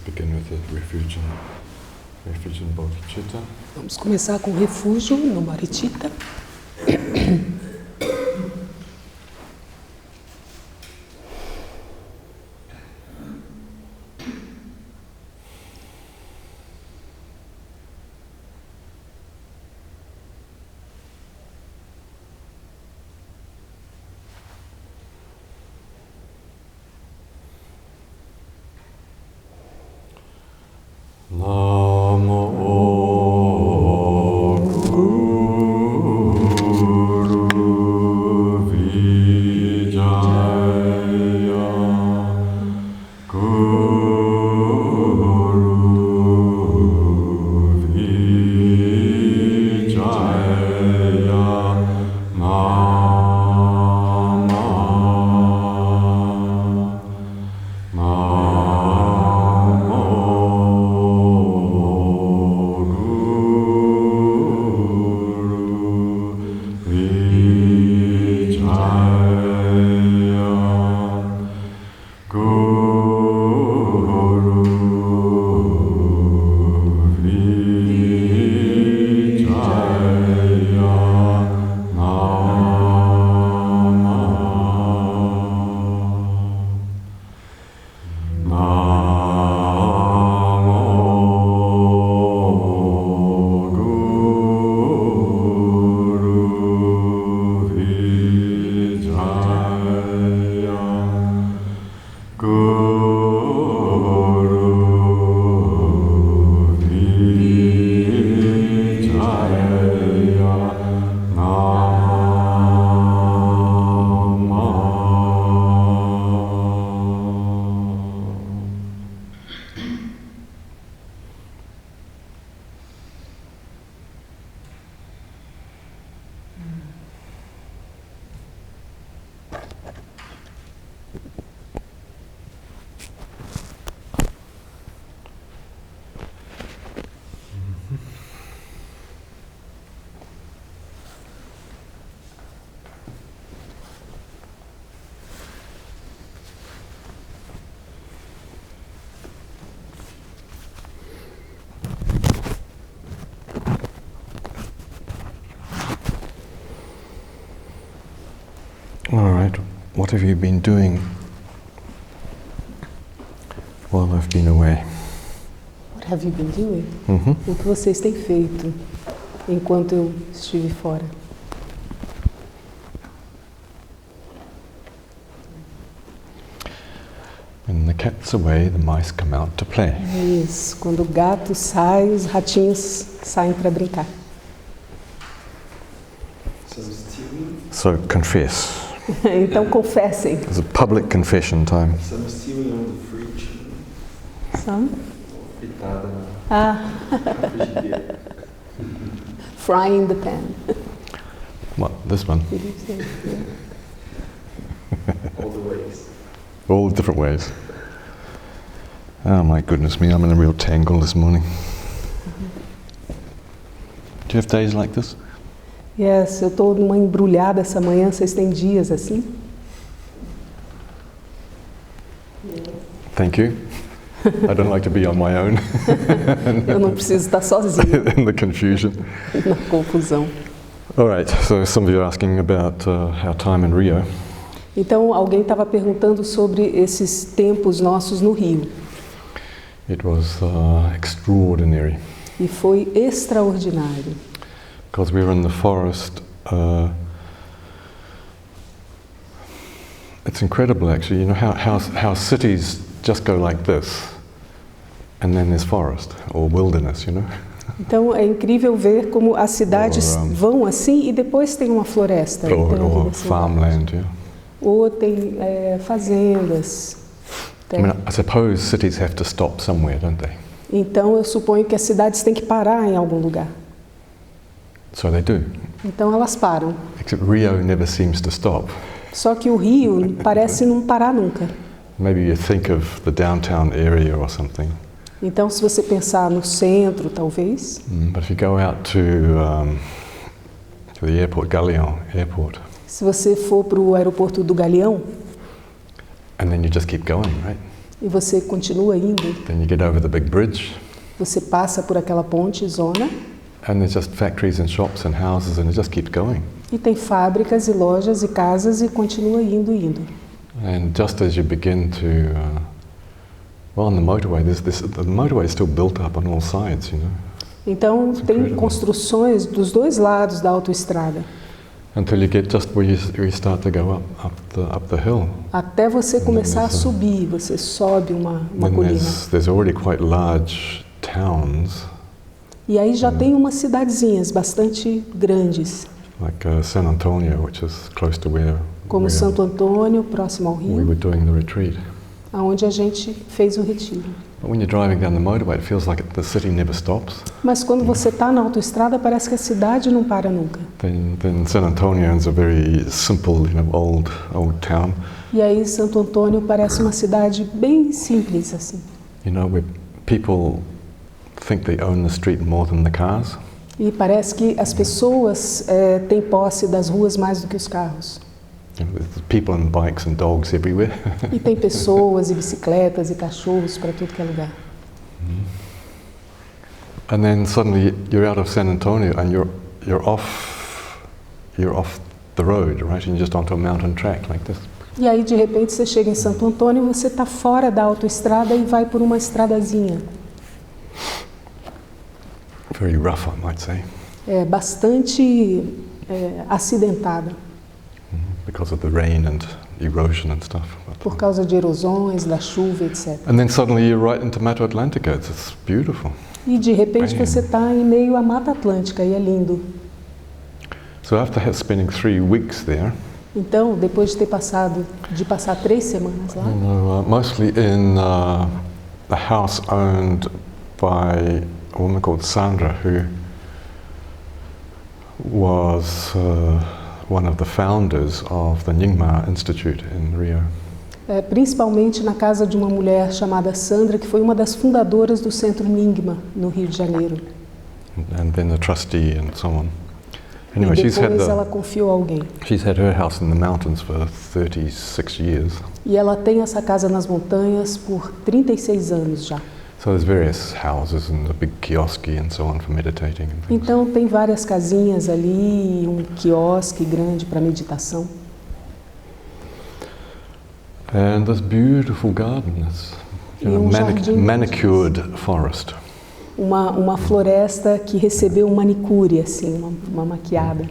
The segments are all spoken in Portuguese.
begin with the refuge in bodhicitta. Vamos começar com o refúgio no bodhicitta. All right, what have you been doing while I've been away? What have you been doing? Mm-hmm. O que vocês têm feito enquanto eu estive fora? When the cat's away, the mice come out to play. Isso, quando o gato sai, os ratinhos saem para brincar. So confess. Então confessem. It's a public confession time. Some stealing on the fridge. Some? Fritada Ah. na frigideira. Frying the pan. What, this one? All the ways. All the different ways. Oh my goodness me, I'm in a real tangle this morning. Do you have days like this? Yes, eu estou numa embrulhada essa manhã. Vocês têm dias assim? Thank you. I don't like to be on my own. Eu não preciso estar sozinho In the confusion. na confusão. All right, so some of you are asking about our time in Rio. Então, alguém estava perguntando sobre esses tempos nossos no Rio. It was extraordinary. E foi extraordinário. Because we were in the forest. It's incredible, actually. You know how cities just go like this, and then there's forest or wilderness. You know. Então é incrível ver como as cidades vão assim e depois tem uma floresta. Or farmland, yeah. Ou tem fazendas. I mean, I suppose cities have to stop somewhere, don't they? Então eu suponho que as cidades têm que parar em algum lugar. So they do. Então elas param. Except Rio never seems to stop. Só que o Rio parece não parar nunca. Maybe you think of the downtown area or something. Então se você pensar no centro, talvez. But if you go out to the airport, Galeão Airport. Se você for para o aeroporto do Galeão. And then you just keep going, right? E você continua indo. Then you get over the big bridge. Você passa por aquela ponte, zona. And there's just factories and shops and houses and it just keeps going. E tem fábricas e lojas e casas e continua indo. And just as you begin to, well, on the motorway, the motorway is still built up on all sides, you know. Então tem construções dos dois lados da autoestrada. Until you get just where you start to go up the hill. Até você começar a subir, você sobe uma colina. There's already quite large towns. E aí já tem umas cidadezinhas bastante grandes. Like San Antonio, which is close to where como Santo Antônio, próximo ao rio, we were doing the retreat. Aonde a gente fez o retiro. But when you're driving down the motorway, it feels like the city never stops. Mas quando você está na autoestrada, parece que a cidade não para nunca. Then San Antonio is a very simple, old town. E aí Santo Antônio parece uma cidade bem simples assim. Where people think they own the street more than the cars. E parece que as pessoas têm posse das ruas mais do que os carros. There's people and bikes and dogs everywhere. E tem pessoas e bicicletas e cachorros para tudo que é lugar. And then suddenly you're out of San Antonio and you're off the road, right? And you're just onto a mountain track like this. E aí de repente você chega em Santo Antônio e você está fora da autoestrada e vai por uma estradazinha. Very rough, I might say. É bastante acidentada. Because of the rain and erosion and stuff. Por causa de erosões, da chuva, etc. And then suddenly you're right into Mata Atlântica. It's beautiful. E de repente você está em meio à Mata Atlântica e é lindo. So after spending 3 weeks there. Então, depois de passar 3 semanas lá. Mostly in a house owned by a woman called Sandra, who was one of the founders of the Nyingma Institute in Rio. Principalmente na casa de uma mulher chamada Sandra, que foi uma das fundadoras do Centro Nyingma, no Rio de Janeiro. And then the trustee and so on. Anyway, e depois ela confiou a alguém. She's had her house in the mountains for 36 years. E ela tem essa casa nas montanhas por 36 anos já. So there's various houses and a big kiosk and so on for meditating and things. Então tem várias casinhas ali, um quiosque grande para meditação. And this beautiful garden, this manicured forest. Uma floresta que recebeu um manicure, assim, uma maquiada.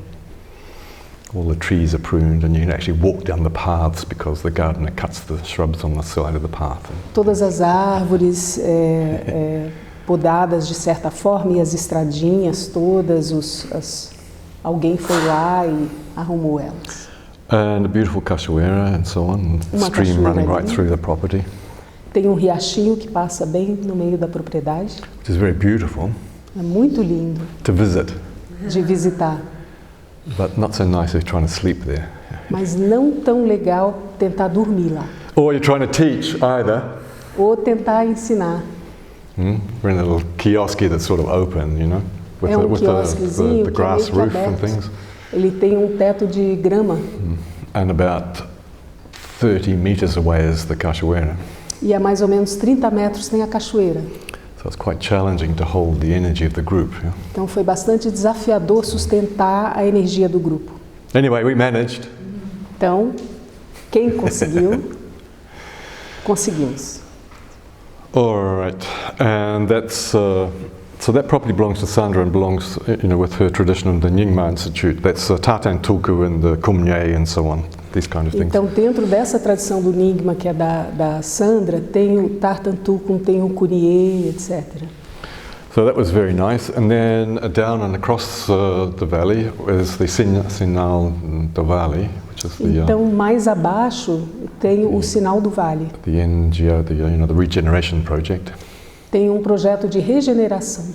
All the trees are pruned and you can actually walk down the paths because the gardener cuts the shrubs on the side of the path. Todas as árvores podadas de certa forma e as estradinhas todas, alguém foi lá e arrumou elas. And a beautiful cachoeira and so on, stream running right through the property. Tem um riachinho que passa bem no meio da propriedade. Which is very beautiful. É muito lindo. To visit. De visitar. But not so nice if you're trying to sleep there. Mas não tão legal tentar dormir lá. Or you're trying to teach either. Ou tentar ensinar. We're in a little kiosk that's sort of open, with the grass roof and things. Ele tem um teto de grama. And about 30 meters away is the cachoeira. E a mais ou menos 30 metros tem a cachoeira. So it's quite challenging to hold the energy of the group. Yeah? Então foi bastante desafiador sustentar a energia do grupo. Anyway, we managed. Então, quem conseguiu, conseguimos. All right, and that's so that property belongs to Sandra and belongs, with her tradition of the Nyingma Institute. That's Tatan Tulku and the Kumye and so on. These kind of things. Então, dentro dessa tradição do Nyingma, que é da Sandra, tem o Tartantukum, tem o Kurie, etc. So that was very nice. And then down and across the valley is the Sinal do Vale, which is the... Então, mais abaixo tem o Sinal do Vale. The NGO, the Regeneration Project. Tem um projeto de regeneração.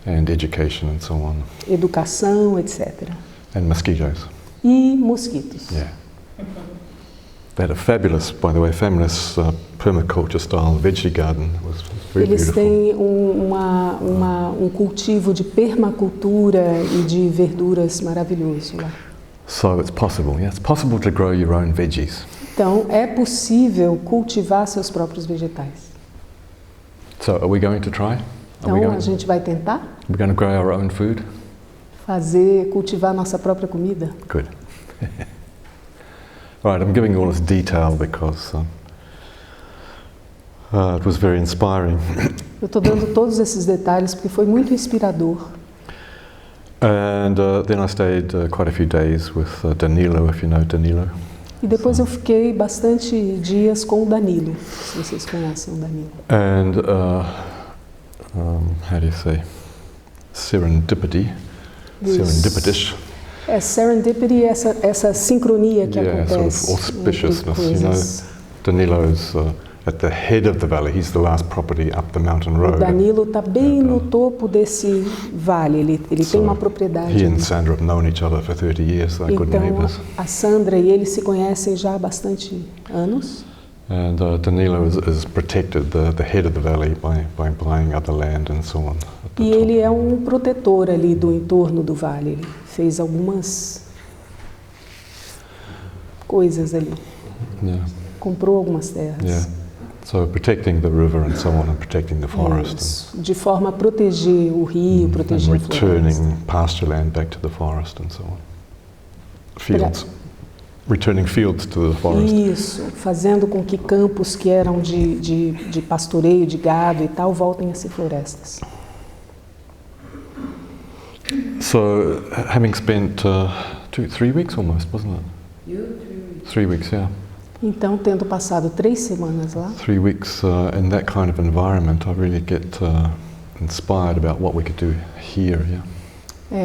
And education and so on. Educação, etc. And mosquitoes. E mosquitos. Yeah. They had a fabulous, by the way, permaculture-style veggie garden. It was very Eles beautiful. têm um cultivo de permacultura e de verduras maravilhoso lá. So it's possible to grow your own veggies. Então, é possível cultivar seus próprios vegetais. So, are we going to try? Então, a gente vai tentar We're going to grow our own food? cultivar nossa própria comida? Good. All right, I'm giving you all this detail because it was very inspiring. Eu estou dando todos esses detalhes porque foi muito inspirador. And then I stayed quite a few days with Danilo, if you know Danilo. E depois eu fiquei bastante dias com o Danilo, se vocês conhecem o Danilo. And how do you say? Serendipity. Serendipitous. É serendipity, essa sincronia que acontece. Sort of auspiciousness. You know, Danilo's at the head of the valley. He's the last property up the mountain road. O Danilo está bem no topo desse vale. Ele tem uma propriedade. He and Sandra have known each other for 30 years. They're good neighbors. Então, a Sandra e ele se conhecem já há bastante anos. And Danilo is protected the head of the valley by buying other land and so on. E ele é um protetor ali do entorno do vale. Ele fez algumas coisas ali. Yeah. Comprou algumas terras. Yeah. So protecting the river and so on, and protecting the forest. Isso, de forma a proteger o rio, proteger a floresta. Returning pasture land back to the forest and so on. Fields. Returning fields to the forest. Isso, fazendo com que campos que eram de pastoreio, de gado e tal, voltem a ser florestas. So, having spent 3 weeks almost, wasn't it? 3 weeks, yeah. Então, tendo passado 3 semanas lá, 3 weeks in that kind of environment, I really get inspired about what we could do here, yeah.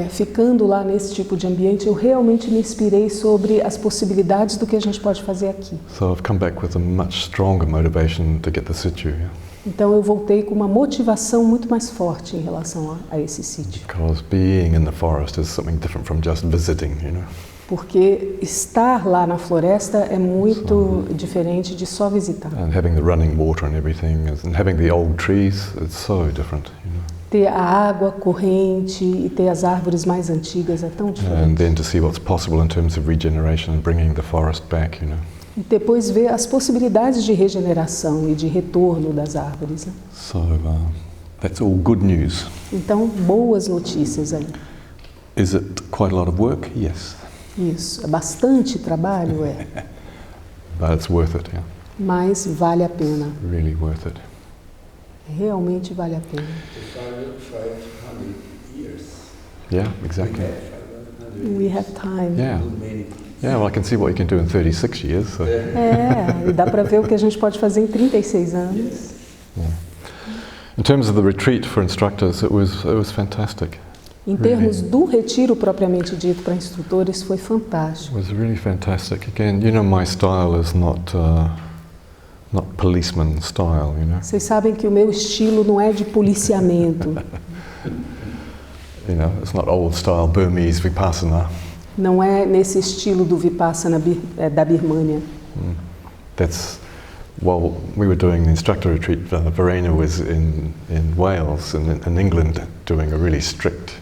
Ficando lá nesse tipo de ambiente, eu realmente me inspirei sobre as possibilidades do que a gente pode fazer aqui. So I've come back with a much stronger motivation to get the situ, yeah. Então eu voltei com uma motivação muito mais forte em relação a esse sítio. Because being in the forest is something different from just visiting, you know. Porque estar lá na floresta é muito diferente de só visitar. And having the running water and everything, and having the old trees, it's so different, you know. Ter a água corrente e ter as árvores mais antigas é tão diferente. And then to see what's possible in terms of regeneration and bringing the forest back, you know. E depois ver as possibilidades de regeneração e de retorno das árvores. Né? So that's all good news. Então, boas notícias aí. Is it quite a lot of work? Yes. Isso, é bastante trabalho, é. But it's worth it, yeah. Mas vale a pena. Really worth it. Realmente vale a pena. 500 years. Yeah, exactly. We have time. Yeah. Yeah, well, I can see what you can do in 36 years. So. E dá para ver o que a gente pode fazer em 36 anos. Yeah. In terms of the retreat for instructors, it was fantastic. Em termos do retiro propriamente dito para instrutores, foi fantástico. It was really fantastic. Again, you know, my style is not policeman style, you know. Vocês sabem que o meu estilo não é de policiamento. You know, it's not old style Burmese Vipassana. Não é nesse estilo do Vipassana da Birmânia. That's, while we were doing the instructor retreat, Verena was in Wales and in England doing a really strict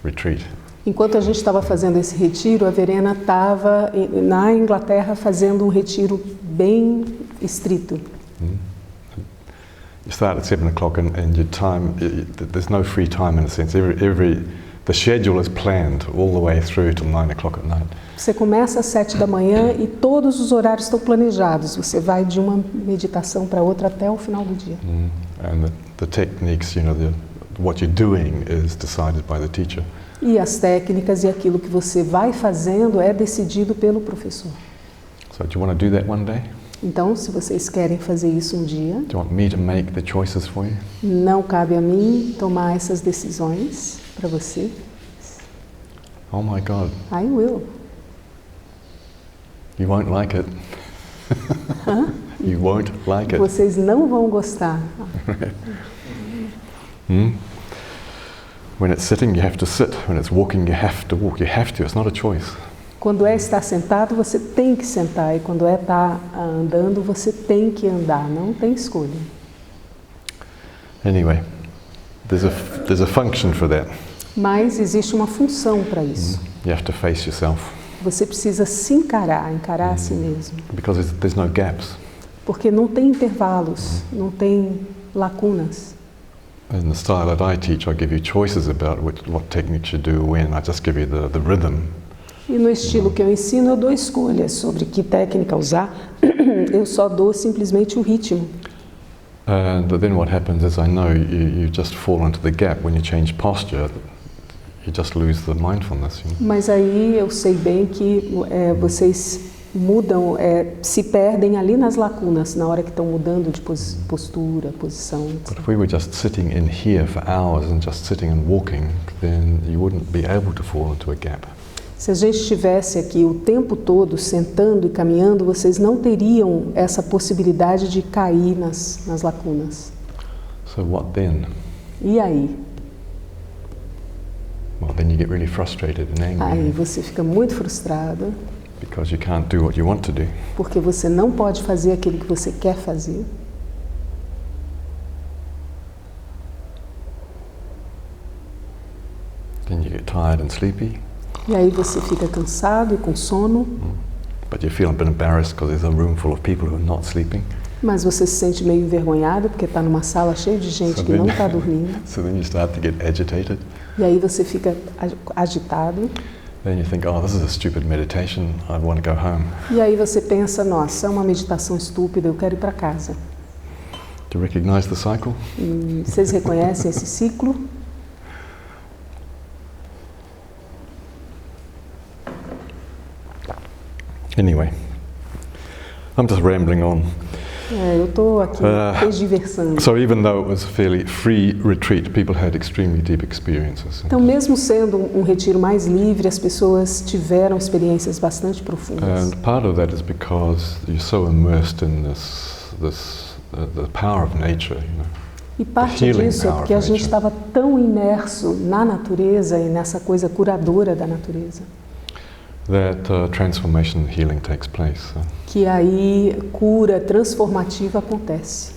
retreat. Enquanto a gente estava fazendo esse retiro, a Verena estava na Inglaterra fazendo um retiro bem estrito. You start at 7 o'clock and your time, there's no free time in a sense. The schedule is planned all the way through till 9 o'clock at night. Você começa às 7 da manhã e todos os horários estão planejados. Você vai de uma meditação para outra até o final do dia. And the techniques, you know, what you're doing is decided by the teacher. E as técnicas e aquilo que você vai fazendo é decidido pelo professor. So do you want to do that one day? Então, se vocês querem fazer isso um dia, Do you want me to make the choices for you? não cabe a mim tomar essas decisões para você. Oh my God, I will. you won't like it. You won't like it. Vocês não vão gostar. When it's sitting, you have to sit. When it's walking, you have to walk. You have to. It's not a choice. Quando é estar sentado, você tem que sentar. E quando é estar andando, você tem que andar. Não tem escolha. Anyway, there's a function for that. Mas existe uma função para isso. You have to face yourself. Você precisa se encarar a si mesmo. Because there's no gaps. Porque não tem intervalos, não tem lacunas. In the style that I teach, I give you choices about what techniques you do when. I just give you the rhythm. E no estilo que eu ensino, eu dou escolhas sobre que técnica usar. Eu só dou simplesmente o ritmo. And then what happens is I know you just fall into the gap when you change posture. You just lose the mindfulness. You know? Mas aí eu sei bem que vocês mudam, se perdem ali nas lacunas, na hora que estão mudando de postura, posição. Etc. But if we were just sitting in here for hours and just sitting and walking, then you wouldn't be able to fall into a gap. Se a gente estivesse aqui o tempo todo sentando e caminhando, vocês não teriam essa possibilidade de cair nas lacunas. So what then? E aí? Well, then you get really frustrated and angry. Aí você fica muito frustrado. Because you can't do what you want to do. Porque você não pode fazer aquilo que você quer fazer. Then you get tired and sleepy. E aí você fica cansado e com sono. But you feel a bit embarrassed because there's a room full of people who are not sleeping. Mas você se sente meio envergonhado porque está numa sala cheia de gente que não está dormindo. So then you start to get agitated. E aí você fica agitado. Then you think, oh, this is a stupid meditation. I want to go home. E aí você pensa, nossa, é uma meditação estúpida, eu quero ir para casa. Do you recognize the cycle? Vocês reconhecem esse ciclo? Anyway, I'm just rambling on. Eu estou aqui desdiversando. So even though it was a fairly free retreat, people had extremely deep experiences. Então, mesmo sendo um retiro mais livre, as pessoas tiveram experiências bastante profundas. And part of that is because you're so immersed in the power of nature, you know. E parte disso é porque a gente estava tão imerso na natureza e nessa coisa curadora da natureza. That transformation and healing takes place. Que aí cura transformativa acontece.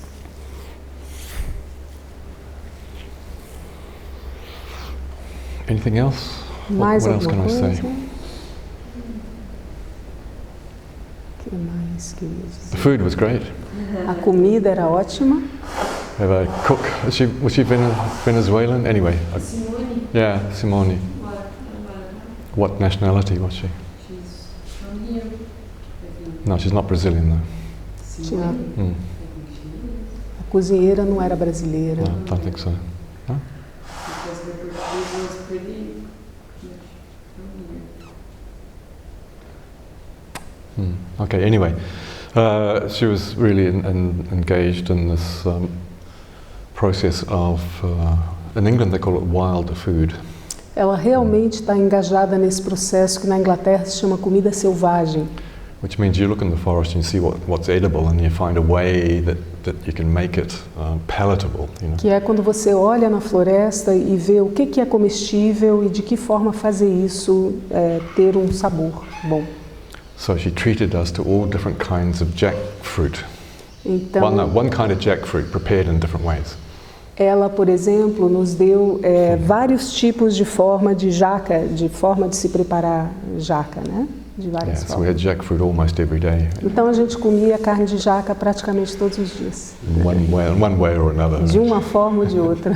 Anything else? Mais what else alguma can I coisa? say? O que mais que eu ia dizer? The food was great. A comida era ótima. We have a cook. Was she Venezuelan? Anyway. Simone. Yeah, Simone. What nationality was she? She's from here. No, she's not Brazilian though. Tinha, Mm. a cozinheira não era brasileira. No, don't think so. No? Because her Portuguese was pretty much from here. Okay, anyway. She was really engaged in this process of, in England they call it wild food. Ela realmente está engajada nesse processo que na Inglaterra se chama comida selvagem. Which means you look in the forest and you see what's edible and you find a way that you can make it palatable. You know? Que é quando você olha na floresta e vê o que é comestível e de que forma fazer isso ter um sabor bom. So she treated us to all different kinds of jackfruit. Então, one kind of jackfruit prepared in different ways. ela, por exemplo, nos deu vários tipos de forma de jaca, de forma de se preparar jaca, né? De várias So we had formas. jackfruit almost every day. Então a gente comia carne de jaca praticamente todos os dias, In one way or another. de uma forma ou de outra.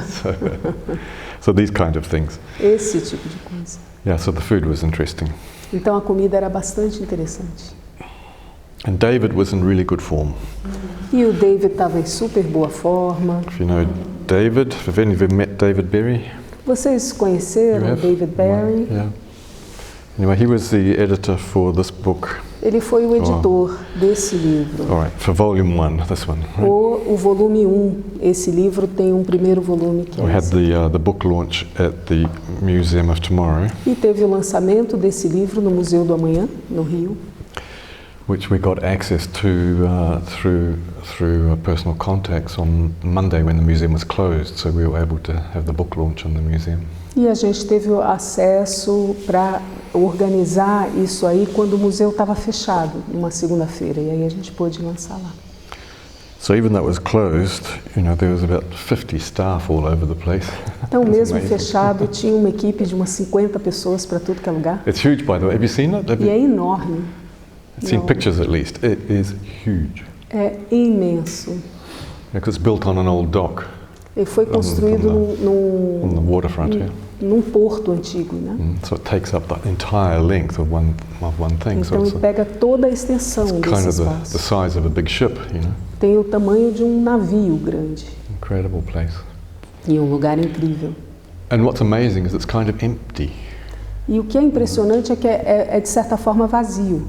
So these kind of things. Esse tipo de coisa. Yeah, so the food was interesting. Então a comida era bastante interessante. And David was in really good form. E o David estava em super boa forma. If you know David, have any of you met David Berry? Vocês conheceram You o have? David Berry? Yeah. Anyway, he was the editor for this book. Ele foi o editor desse livro. All right, for volume 1, this one. Right? O volume 1. Esse livro tem um primeiro volume que We é had esse. the book launch at the Museum of Tomorrow, E teve o lançamento desse livro no Museu do Amanhã, no Rio, which we got access to through personal contacts on Monday when the museum was closed. So we were able to have the book launch in the museum. e a gente teve o acesso para organizar isso aí quando o museu estava fechado, numa segunda-feira, e aí a gente pôde lançar lá. So even though it was closed, you know, there was about 50 staff all over the place. Então, It's mesmo amazing. fechado, tinha uma equipe de umas 50 pessoas para tudo que é lugar. It's huge, by the way. Have you seen it? Have E you é enorme. seen Não. pictures at least? It is huge. É imenso. Because it's built on an old dock Ele foi construído on the waterfront here. num porto antigo, né? So it takes up the entire length of one thing. So Então it's ele pega toda a extensão kind desse of the espaço. size of a big ship, you know. Tem o tamanho de um navio grande. Incredible place. E um lugar incrível. And what's amazing is it's kind of empty. E o que é impressionante é que é de certa forma vazio.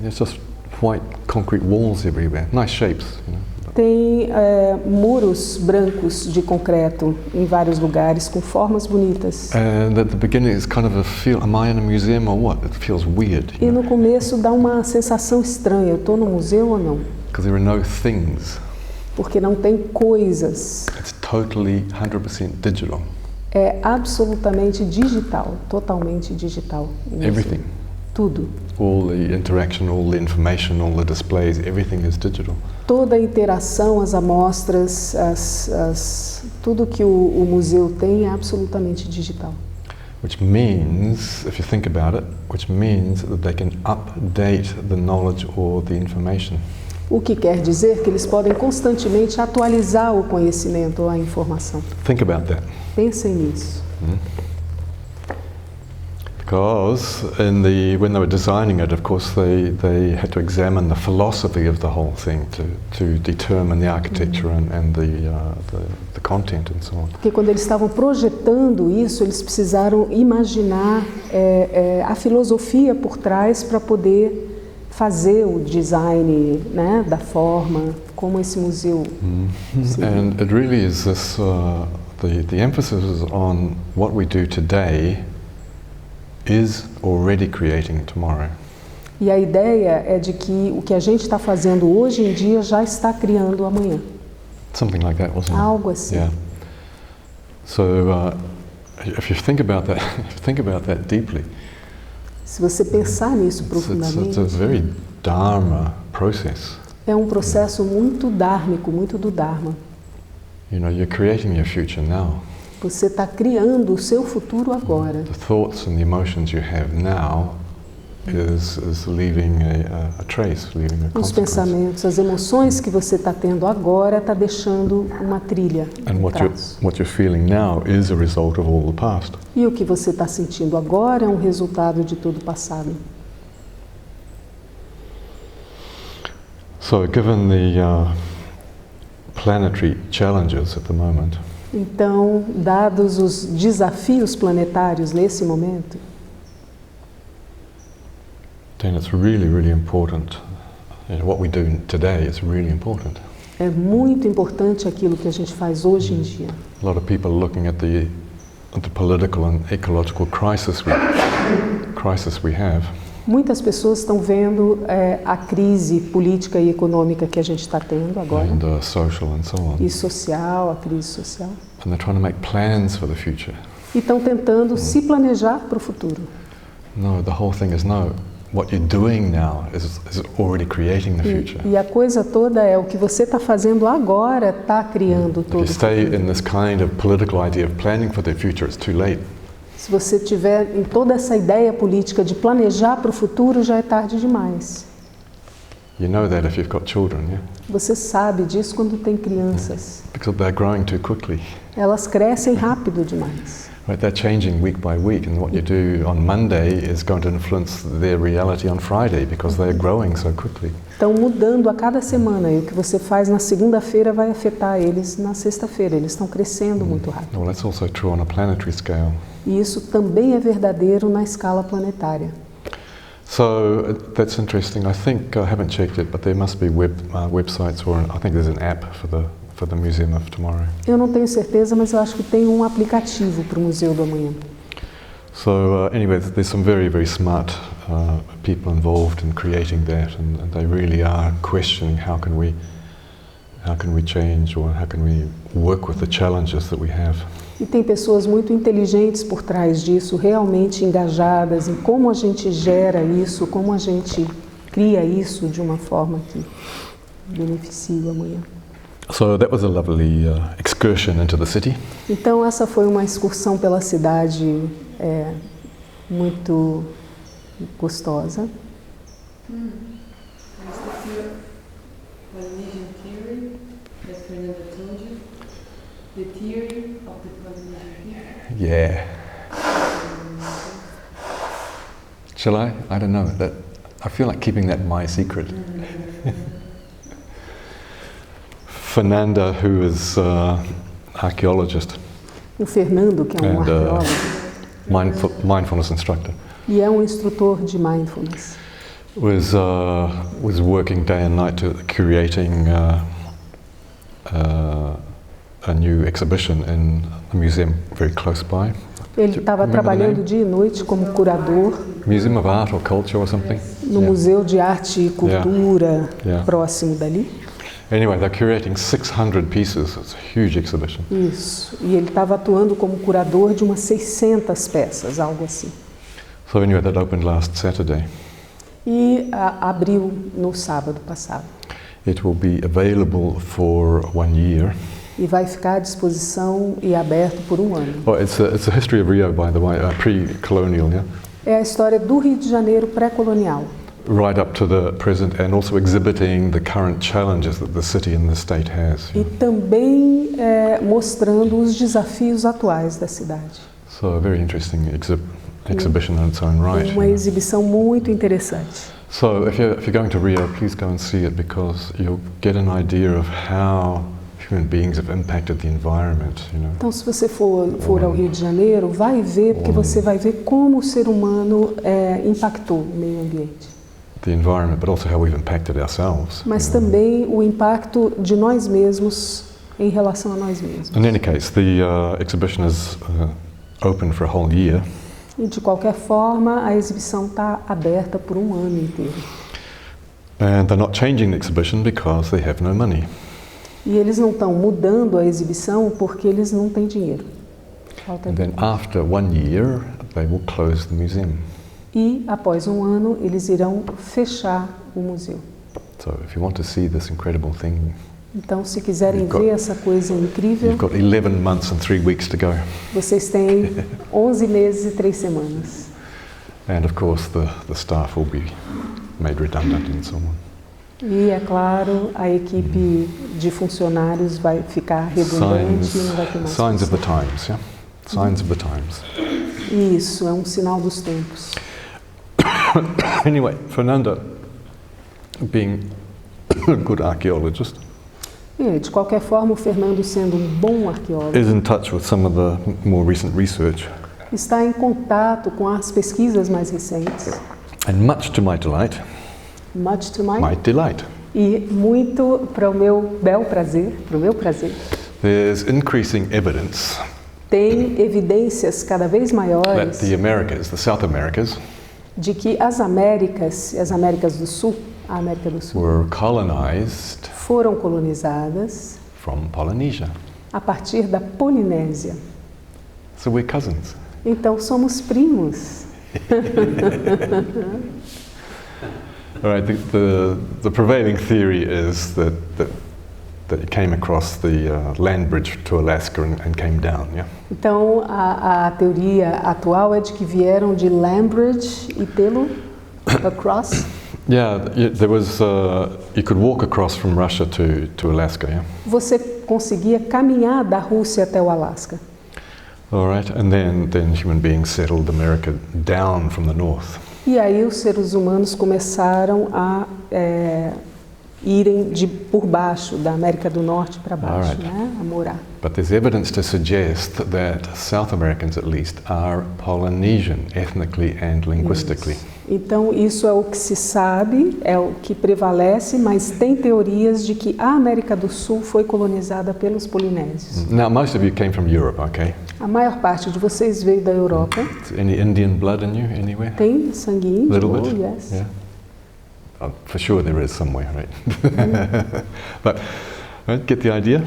There's just white concrete walls everywhere. Nice shapes, you know. Tem muros brancos de concreto em vários lugares com formas bonitas. And at the beginning it's kind of am I in a museum or what? It feels weird. E no começo dá uma sensação estranha. Eu estou no museu ou não? Because there are no things. Porque não tem coisas. It's totally 100% digital. É absolutamente digital, totalmente digital. o museu. Everything. Tudo. All the interaction, all the information, all the displays, everything is digital. Toda a interação, as amostras, tudo que o museu tem é absolutamente digital. Which means, if you think about it, which means that they can update the knowledge or the information. O que quer dizer que eles podem constantemente atualizar o conhecimento ou a informação. Think about that. Pensem nisso. Because when they were designing it, of course, they had to examine the philosophy of the whole thing to determine the architecture and the content and so on. Porque quando eles estavam projetando isso, eles precisaram imaginar a filosofia por trás para poder fazer o design, né, da forma, como esse museu. And it really is this, the emphasis is on what we do today is already creating tomorrow. E a ideia é de que o que a gente está fazendo hoje em dia já está criando amanhã. Something like that, wasn't it? Algo assim. Yeah. So if you think about that deeply, Se você pensar nisso it's profundamente, a very Dharma process. é um processo muito dármico, muito do Dharma. You know, you're creating your future now. Você está criando o seu futuro agora. The thoughts and the emotions you have now is leaving a trace, leaving a Os consequence. pensamentos, as emoções que você está tendo agora está deixando uma trilha, And um what traço. you're feeling now is a result of all the past. E o que você está sentindo agora é um resultado de tudo passado. So, given the planetary challenges at the moment, Então, dados os desafios planetários nesse momento, then it's really, really important. You know, what we do today is really important. é muito importante aquilo que a gente faz hoje em dia. A lot of people are looking at the political and ecological crisis we have, Muitas pessoas estão vendo a crise política e econômica que a gente está tendo agora, and social and so on. e social, a crise social, And they're trying to make plans for the future. e estão tentando se planejar para o futuro. No, the whole thing is no. What you're doing now is already creating the future. E a coisa toda é o que você está fazendo agora está criando If todo you o stay futuro. in this kind of political idea of planning for the future, it's too late. Se você tiver em toda essa ideia política de planejar para o futuro, já é tarde demais. You know that if you've got children, yeah? Você sabe disso quando tem crianças. Because they're growing too quickly. Elas crescem rápido demais. Right, they're changing week by week, and what you do on Monday is going to influence their reality on Friday because they're growing so quickly. Estão mudando a cada semana e o que você faz na segunda-feira vai afetar eles na sexta-feira. Eles estão crescendo muito rápido. Well, that's also true on a planetary scale. E isso também é verdadeiro na escala planetária. So that's interesting. I think I haven't checked it, but there must be websites, or I think there's an app for the Museum of Tomorrow. Eu não tenho certeza, mas eu acho que tem um aplicativo para o Museu do Amanhã. So anyway, there's some very, very smart people involved in creating that, and they really are questioning how can we change, or how can we work with the challenges that we have. E tem pessoas muito inteligentes por trás disso, realmente engajadas em como a gente gera isso, como a gente cria isso de uma forma que beneficio amanhã. So that was a lovely excursion into the city. Então essa foi uma excursão pela cidade muito gostosa. Is this your Polynesian theory that Fernanda told you? The theory of the Polynesian people? Yeah. Shall I? I don't know. I feel like keeping that my secret. Fernanda, who is archaeologist O Fernando, que é um and arqueólogo mindfulness instructor, e é um instrutor de mindfulness, was working day and night to curating a new exhibition in a museum very close by. ele estava trabalhando dia e noite como curador Museum of Art or Culture or something. no Museu de Arte e Cultura Yeah. próximo dali. Anyway, they're curating 600 pieces. It's a huge exhibition. Isso. E ele estava atuando como curador de umas 600 peças, algo assim. So anyway, that opened last Saturday. E abriu no sábado passado. It will be available for 1 year. E vai ficar à disposição e aberto por um ano. Oh, it's a history of Rio, by the way, pre-colonial, yeah? É a história do Rio de Janeiro pré-colonial. Right up to the present, and also exhibiting the current challenges that the city and the state has. E também mostrando os desafios atuais da cidade. So a very interesting exhibition in its own right. Uma exibição muito interessante. So if you're going to Rio, please go and see it, because you'll get an idea of how human beings have impacted the environment, you know. Então, se você for ao Rio de Janeiro, vai ver, porque você vai ver como o ser humano impactou o meio ambiente. The environment, but also how we've impacted ourselves. Mas também o impacto de nós mesmos em relação a nós mesmos. In any case, the exhibition is open for a whole year. E de qualquer forma, a exibição está aberta por um ano inteiro. And they're not changing the exhibition because they have no money. E eles não estão mudando a exibição porque eles não têm dinheiro. Falta And then dinheiro. after 1 year, they will close the museum. E após um ano, eles irão fechar o museu. So if you want to see this incredible thing, Então, se quiserem You've got- ver essa coisa incrível, you've got 11 months and 3 weeks to go. vocês têm 11 meses e 3 semanas. And of course, the staff will be made redundant and so on. E, é claro, a equipe de funcionários vai ficar redundante e não vai ter mais Signs of the função. times, yeah? Signs of the times. Isso, é um sinal dos tempos. Anyway, Fernanda, being a good archaeologist, E, de qualquer forma, o Fernando, sendo um bom arqueólogo, is in touch with some of the more recent research. está em contato com as pesquisas mais recentes, And much to my delight, e muito para o meu bel prazer, there's increasing evidence tem evidências cada vez that maiores the Americas, the South Americas, de que as Américas do Sul, a América do Sul, were colonized foram colonizadas from Polynesia. a partir da Polinésia. So we're cousins. Então somos primos. All right, the prevailing theory is that it came across the land bridge to Alaska and came down, yeah? Então a teoria atual é de que vieram de Lambridge e pelo across. Yeah, there was, you could walk across from Russia to Alaska, yeah? Você conseguia caminhar da Rússia até o Alasca. All right, and then human beings settled America down from the north. E aí os seres humanos começaram a irem por baixo, da América do Norte para baixo, Alright. né? A morar. But there's evidence to suggest that South Americans, at least, are Polynesian ethnically and linguistically. Então isso é o que se sabe, é o que prevalece, mas tem teorias de que a América do Sul foi colonizada pelos polinésios. Now, most of you came from Europe, okay? A maior parte de vocês veio da Europa. Any Indian blood in you anywhere? Tem sangue índio? Little Oh, bit? yes. Yeah. For sure there is somewhere, right? But right, get the idea?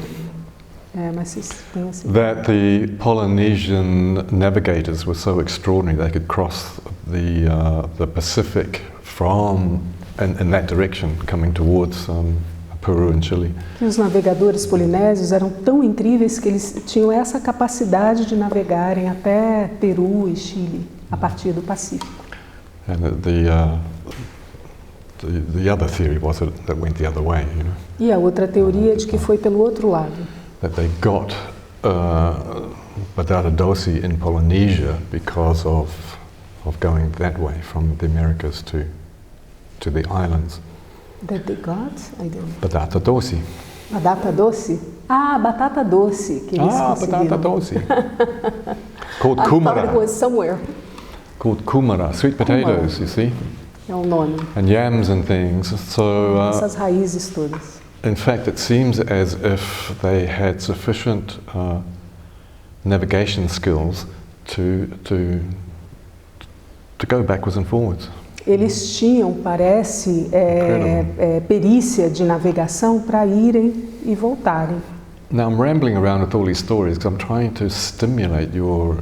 Mas vocês têm assim. That the Polynesian navigators were so extraordinary they could cross the Pacific from in that direction, coming towards Peru and Chile. Que os navegadores polinésios eram tão incríveis que eles tinham essa capacidade de navegarem até Peru e Chile, a partir do Pacífico. And the other theory was that it went the other way, you know. E a outra teoria é de que foi pelo outro lado. That they got Badata Dosi in Polynesia because of going that way from the Americas to the islands. That they got? I don't know. Badata Dosi. Batata doce? Ah, batata doce que eles conseguiram. Badata Dosi. Called I thought it kumara. was somewhere. Called kumara, sweet potatoes, you see, É o nome. and yams and things. So, Essas raízes todas. in fact, it seems as if they had sufficient navigation skills to go backwards and forwards. Eles tinham, parece, perícia de navegação para irem e voltarem. Now I'm rambling around with all these stories because I'm trying to stimulate your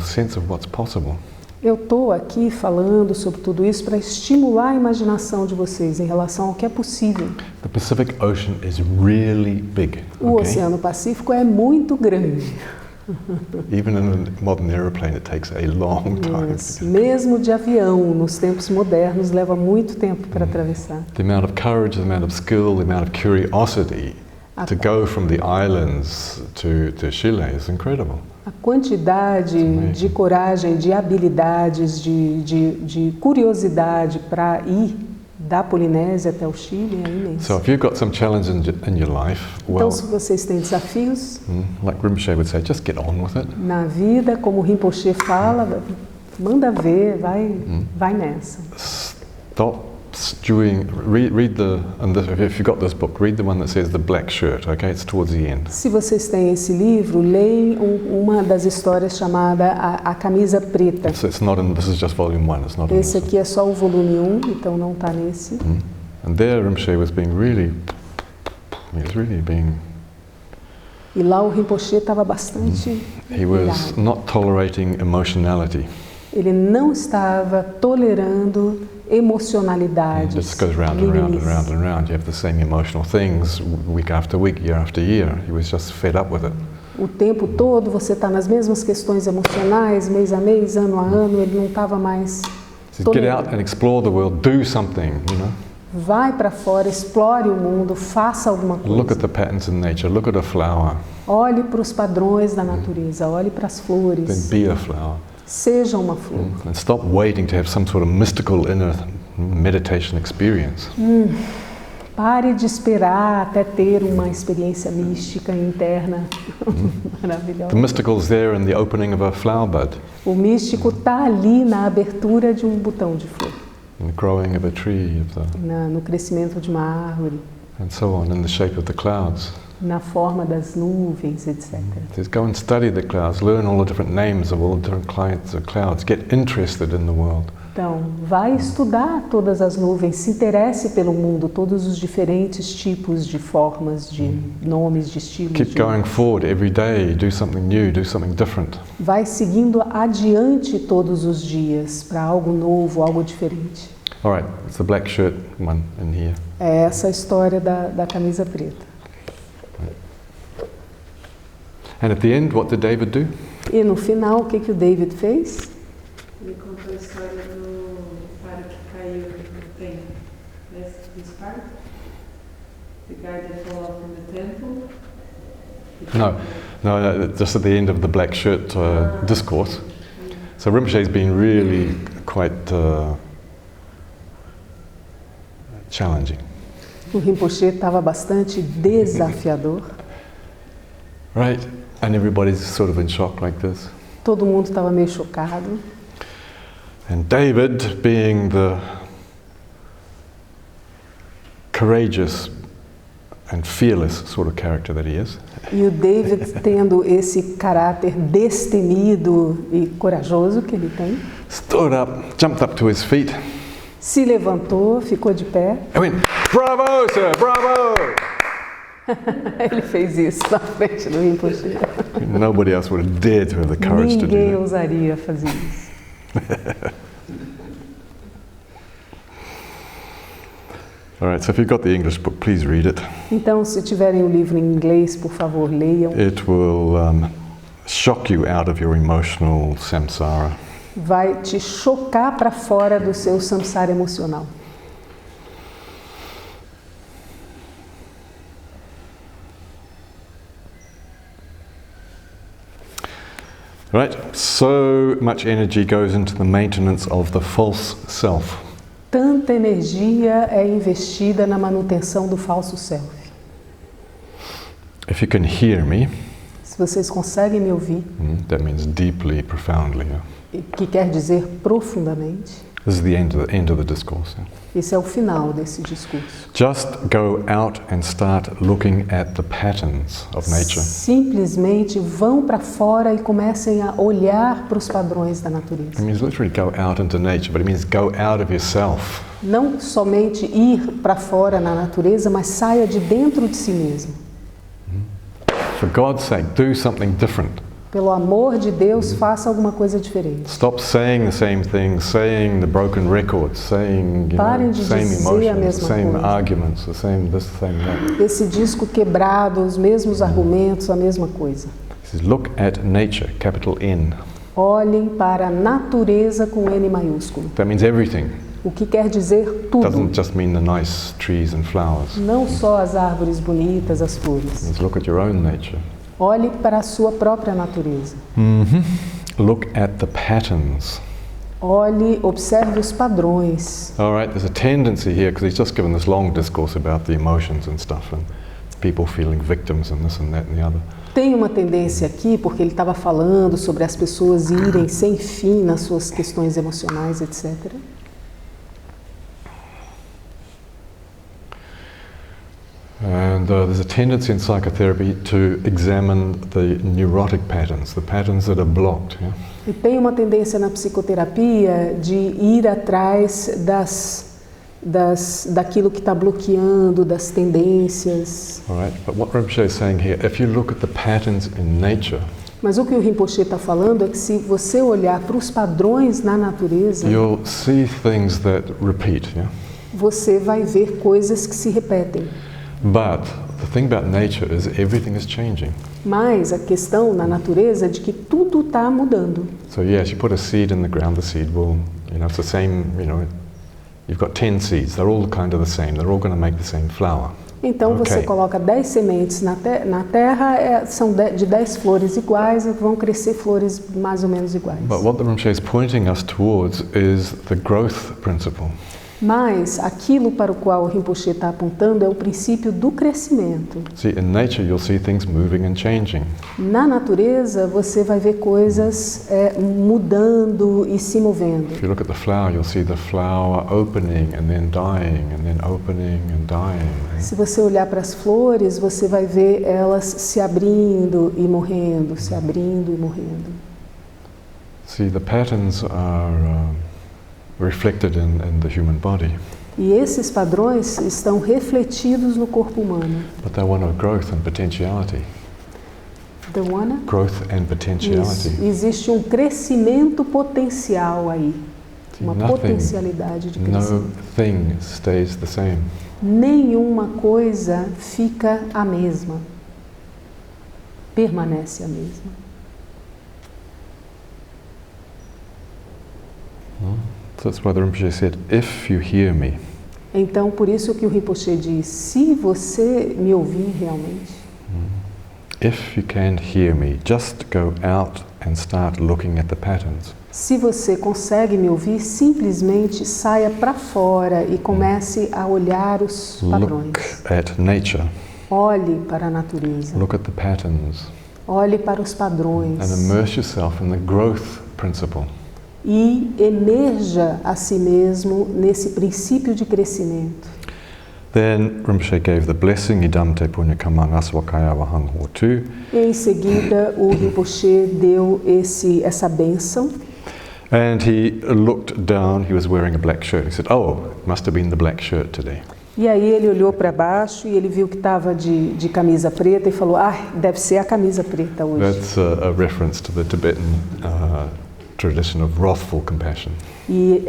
sense of what's possible. Eu estou aqui falando sobre tudo isso para estimular a imaginação de vocês em relação ao que é possível. The Pacific Ocean is really big. O Okay? Oceano Pacífico é muito grande. Even in a modern aeroplane, it takes a long time. Yes. Mesmo de avião, nos tempos modernos, leva muito tempo para atravessar. The amount of courage, the amount of skill, the amount of curiosity to go from the islands to Chile is incredible. A quantidade de coragem, de habilidades, de curiosidade para ir da Polinésia até o Chile é imensa. So if you've got some challenge in your life, Então, well, se vocês têm desafios like Rinpoche would say, just get on with it. na vida, como o Rinpoche fala, manda ver, vai nessa. Stop stewing. Read if you've got this book, read the one that says the black shirt. Okay, it's towards the end. Se vocês têm esse livro, leem uma das histórias chamada a Camisa Preta. It's not in. This is just volume 1. It's not in Esse this aqui é só o volume 1, então não está nesse. one. And there, Rinpoche was being really. He was really being. E lá o Rinpoche estava bastante He was irado. not tolerating emotionality. Ele não estava tolerando It emocionalidades. just goes round and round and round and round. You have the same emotional things week after week, year after year. He was just fed up with it. O tempo todo você está nas mesmas questões emocionais, mês a mês, ano a ano, ele não estava mais He says, get tolerando. out and explore the world. Do something. You know. Vai para fora, explore o mundo, faça alguma Look at coisa. the patterns in nature. Look at a flower. Olhe para os padrões da natureza, olhe para as Then flores, be a flower. seja uma flor. And stop waiting to have some sort of mystical inner meditation experience. Pare de esperar até ter uma experiência mística interna The maravilhosa. mystical is there in the opening of a flower bud, O místico está ali na abertura de um botão de flor, in the growing of a tree, no crescimento de uma árvore, and so on, in the shape of the clouds. na forma das nuvens, etc. It says, go and study the clouds, learn all the different names of all the different kinds of clouds, get interested in the world. Então, vai estudar todas as nuvens, se interesse pelo mundo, todos os diferentes tipos de formas, de nomes, de estilos. Keep going forward every day, do something new, do something different. Vai seguindo adiante todos os dias para algo novo, algo diferente. All right, it's the black shirt one in here. É essa a história da camisa preta. And at the end, what did David do? E no final, o que o David fez? Ele contou a história do cara que caiu no templo. This part? The guy that fell off from the temple? No, just at the end of the black shirt discourse. So Rinpoche's been really quite challenging. O Rinpoche estava bastante desafiador. Right? And everybody's sort of in shock like this. Todo mundo estava meio chocado. And David, being the courageous and fearless sort of character that he is, E o David, tendo esse caráter destemido e corajoso que ele tem, stood up, jumped up to his feet, se levantou, ficou de pé. and went, "Bravo, sir, bravo!" Ele fez isso na frente do Rinpoche. Nobody else would have dared to have the courage to do Ninguém that. ousaria fazer isso. All right, so if you've got the English book, please read it. Então, se tiverem o livro em inglês, por favor, leiam. It will shock you out of your emotional samsara. Vai te chocar para fora do seu samsara emocional. Right, so much energy goes into the maintenance of the false self. Tanta energia é investida na manutenção do falso self. If you can hear me, Se vocês conseguem me ouvir, that means deeply, profoundly. que quer dizer profundamente, This is the end of the discourse. esse é o final desse discurso. Just go out and start looking at the patterns of nature. Simplesmente vão para fora e comecem a olhar para os padrões da It natureza. means literally go out into nature, but it means go out of yourself. Não somente ir para fora na natureza, mas saia de dentro de si mesmo. For God's sake, do something different. Pelo amor de Deus, faça alguma coisa diferente. Stop saying the same things, saying the broken records, saying Parem de same dizer a emotions, the mesma same coisa. arguments, the same this, the same that. Esse disco quebrado, os mesmos argumentos, a mesma coisa. It says, look at nature, capital N. Olhem para a natureza com N maiúsculo. That means everything. O que quer dizer tudo. Doesn't just mean the nice trees and flowers. Não só as árvores bonitas, as It flores. means look at your own nature. Olhe para a sua própria natureza. Look at the patterns. Olhe, observe os padrões. All right, there's a tendency here, because he's just given this long discourse about the emotions and stuff, and people feeling victims and this and that and the other. Tem uma tendência aqui, porque ele estava falando sobre as pessoas irem sem fim nas suas questões emocionais, etc. And there's a tendency in psychotherapy to examine the neurotic patterns, the patterns that are blocked. Yeah? E tem uma tendência na psicoterapia de ir atrás daquilo que está bloqueando, das tendências. All right, but what Rinpoche is saying here, if you look at the patterns in nature, Mas o que o Rinpoche está falando é que se você olhar para os padrões na natureza, you'll see things that repeat. Yeah? você vai ver coisas que se repetem. But the thing about nature is everything is changing. Mas a questão na natureza é de que tudo está mudando. So yes, you put a seed in the ground, the seed will, it's the same, you've got 10 seeds, they're all kind of the same, they're all going to make the same flower. Então você Okay. coloca 10 sementes na terra, são de 10 flores iguais e vão crescer flores mais ou menos iguais. But what the Rinpoche is pointing us towards is the growth principle. Mas aquilo para o qual o Rinpoche está apontando é o princípio do crescimento. See, in nature you'll see things moving and changing. Na natureza você vai ver coisas mudando e se movendo. If you look at the flower, you'll see the flower opening and then dying and then opening and dying. Se você olhar para as flores, você vai ver elas se abrindo e morrendo, se abrindo e morrendo. See, the patterns are reflected in the human body, E esses padrões estão refletidos no corpo humano. but they're one of growth and potentiality. The one? Growth and potentiality. Isso. Existe um crescimento potencial aí. Uma Nothing, potencialidade de no crescimento. thing stays the same. Nenhuma coisa fica a mesma. Permanece a mesma. So that's why the Rinpoche said, if you hear me, Então, por isso que o Rinpoche diz, se você me ouvir realmente, if you can hear me, just go out and start looking at the patterns. se você consegue me ouvir, simplesmente saia para fora e comece a olhar os Look padrões. at nature, Olhe para a natureza, look at the patterns, olhe para os and padrões immerse yourself in the growth principle. e emerja a si mesmo nesse princípio de crescimento. Then Rinpoche gave the blessing, Idam te punya kamang aswakaya wahang hotu. E em seguida o Rinpoche deu essa bênção. And he looked down, he was wearing a black shirt. He said, oh, it must have been the black shirt today. E aí ele olhou para baixo e ele viu que estava de camisa preta e falou, deve ser a camisa preta hoje. That's a reference to the Tibetan tradition of wrathful compassion. E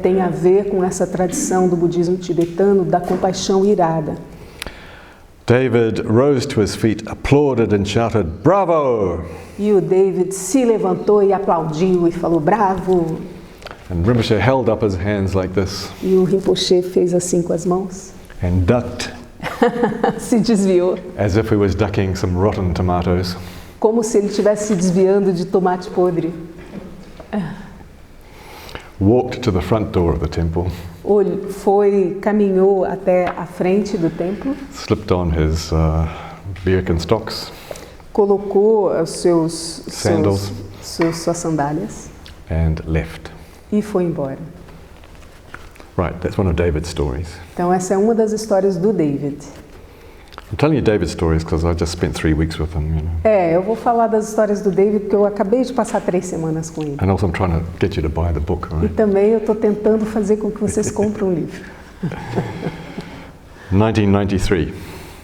tem a ver com essa tradição do budismo tibetano da compaixão irada. David rose to his feet, applauded and shouted, "Bravo!" E o David se levantou e aplaudiu e falou, bravo! And Rinpoche held up his hands like this E o Rinpoche fez assim com as mãos, and ducked se desviou, as if he was ducking some rotten tomatoes. como se ele estivesse se desviando de tomate podre. Walked to the front door of the temple, Caminhou até a frente do templo, slipped on his Birkenstocks, colocou os Sandals. suas sandálias and left. e foi embora. Right, that's one of David's stories. Então essa é uma das histórias do David. I'm telling you David's stories because I just spent 3 weeks with him, you know. Eu vou falar das histórias do David porque eu acabei de passar 3 semanas com ele. And also I'm trying to get you to buy the book, E right? também eu estou tentando fazer com que vocês comprem um livro. 1993,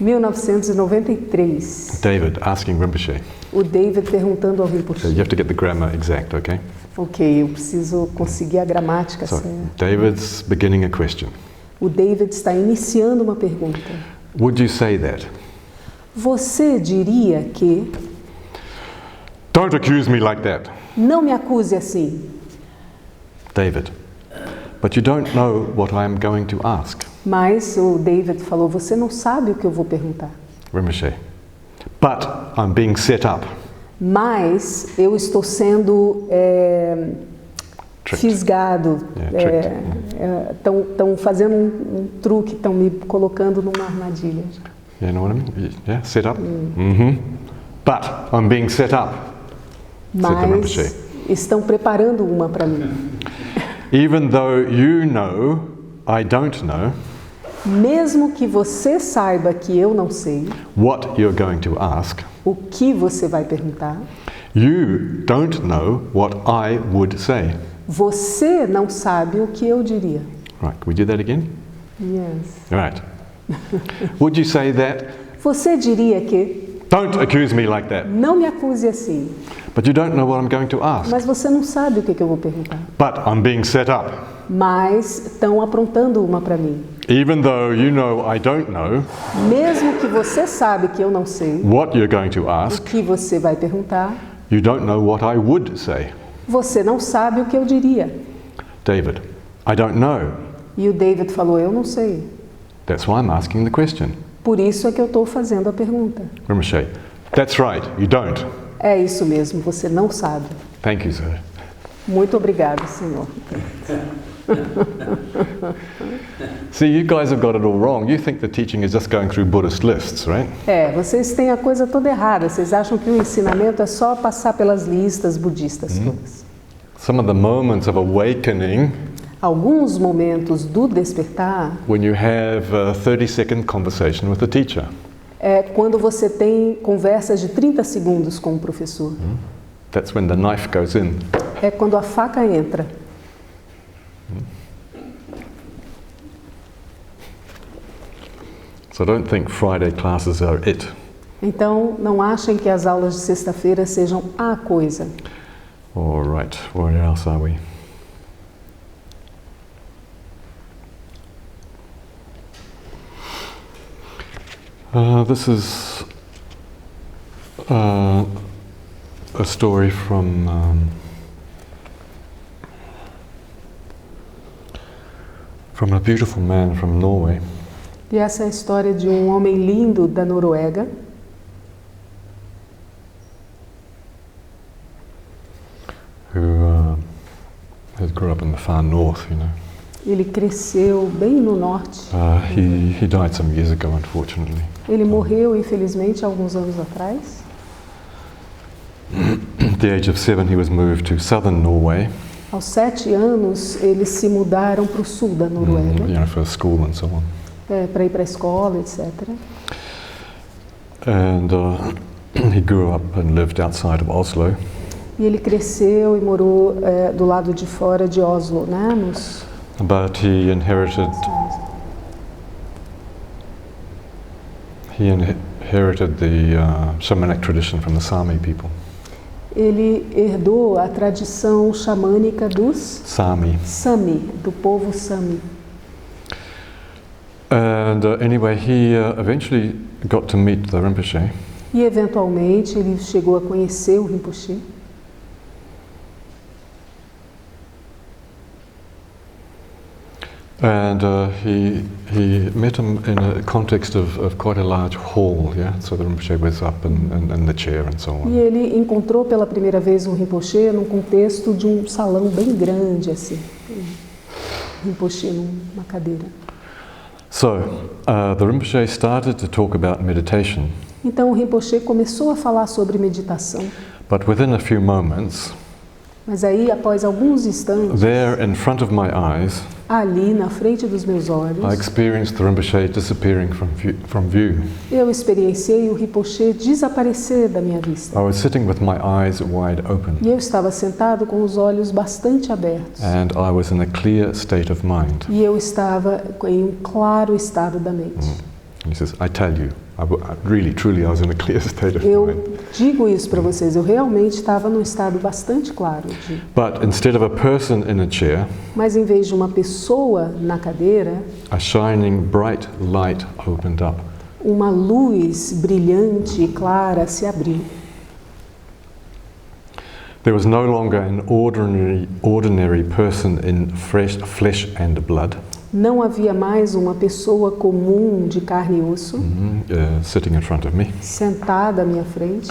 1993, David asking Rinpoche. o David perguntando ao So you Rinpoche. have to get the grammar exact, okay? Ok, eu preciso conseguir a gramática So certa. David's beginning a question. O David está iniciando uma pergunta. Would you say that? Você diria que... Don't accuse me like that, Não me acuse assim. David. But you don't know what I am going to ask. Mas o David falou, você não sabe o que eu vou perguntar. Rinpoche. But I'm being set up. Mas eu estou sendo Tricked. fisgado. Yeah, Estão fazendo um truque, estão me colocando numa armadilha. You know what I mean? Yeah, set up. But I'm being set up. Said the Mas Rinpoche. estão preparando uma para mim. Even though you know I don't know Mesmo que você saiba que eu não sei what you're going to ask, o que você vai perguntar, you don't know what I would say. você não sabe o que eu diria. Right, can we do that again? Yes. Right. Would you say that? Você diria que Don't accuse me like that. não me acuse assim, But you don't know what I'm going to ask. mas você não sabe o que eu vou perguntar. But I'm being set up. Mas estão aprontando uma para mim. Even though you know I don't know Mesmo que você sabe que eu não sei what you're going to o ask, que você vai perguntar, you don't know what I would say. você não sabe o que eu diria. David, I don't know. E o David falou, eu não sei. That's why I'm asking the question. Por isso é que eu estou fazendo a pergunta. Rinpoche, that's right, you don't. É isso mesmo, você não sabe. Thank you, sir. Muito obrigado, Senhor. See, you guys have got it all wrong. You think the teaching is just going through Buddhist lists, right? Vocês têm a coisa toda errada. Vocês acham que o ensinamento é só passar pelas listas budistas todas. Some of the moments of awakening, Alguns momentos do despertar when you have a 30-second conversation with the teacher. é quando você tem conversas de 30 segundos com o professor. That's when the knife goes in. É quando a faca entra. So don't think Friday classes are it. Então, não achem que as aulas de sexta-feira sejam a coisa. All right, where else are we? This is a story from a beautiful man from Norway. E essa é a história de um homem lindo da Noruega, who grew up in the far north, you know. ele cresceu bem no norte. He died some years ago, unfortunately. Ele morreu, infelizmente, há alguns anos atrás. At the age of 7, he was moved to southern Norway, Aos 7 anos, eles se mudaram para o sul da Noruega, you know, for school and so on. para ir para a escola, etc. And he grew up and lived outside of Oslo. E ele cresceu e morou do lado de fora de Oslo, né? But he inherited the shamanic tradition from the Sami people. Ele herdou a tradição xamânica dos Sami. Sami, do povo Sami. And anyway, he eventually got to meet the Rinpoche. E eventualmente ele chegou a conhecer o Rinpoche. And he met him in a context of quite a large hall, yeah? So the Rinpoche was up in the chair and so E on. ele encontrou pela primeira vez o Rinpoche num contexto de um salão bem grande, assim. O Rinpoche numa cadeira. So the Rinpoche started to talk about meditation, Então o Rinpoche começou a falar sobre meditação. but within a few moments, Mas aí, após alguns instantes, there in front of my eyes, ali na frente dos meus olhos, I experienced the Rinpoche disappearing from view. eu experienciei o Rinpoche desaparecer da minha vista. I was sitting with my eyes wide open, E eu estava sentado com os olhos bastante abertos. and I was in a clear state of mind. E eu estava em um claro estado da mente. He says, I tell you, I was in a clear state of Eu mind. digo isso para vocês, eu realmente estava num estado bastante claro. But instead of a person in a chair, Mas em vez de uma pessoa na cadeira, a shining bright light opened up. uma luz brilhante e clara se abriu. There was no longer an ordinary person in flesh and blood, Não havia mais uma pessoa comum de carne e osso sitting in front of me. sentada à minha frente.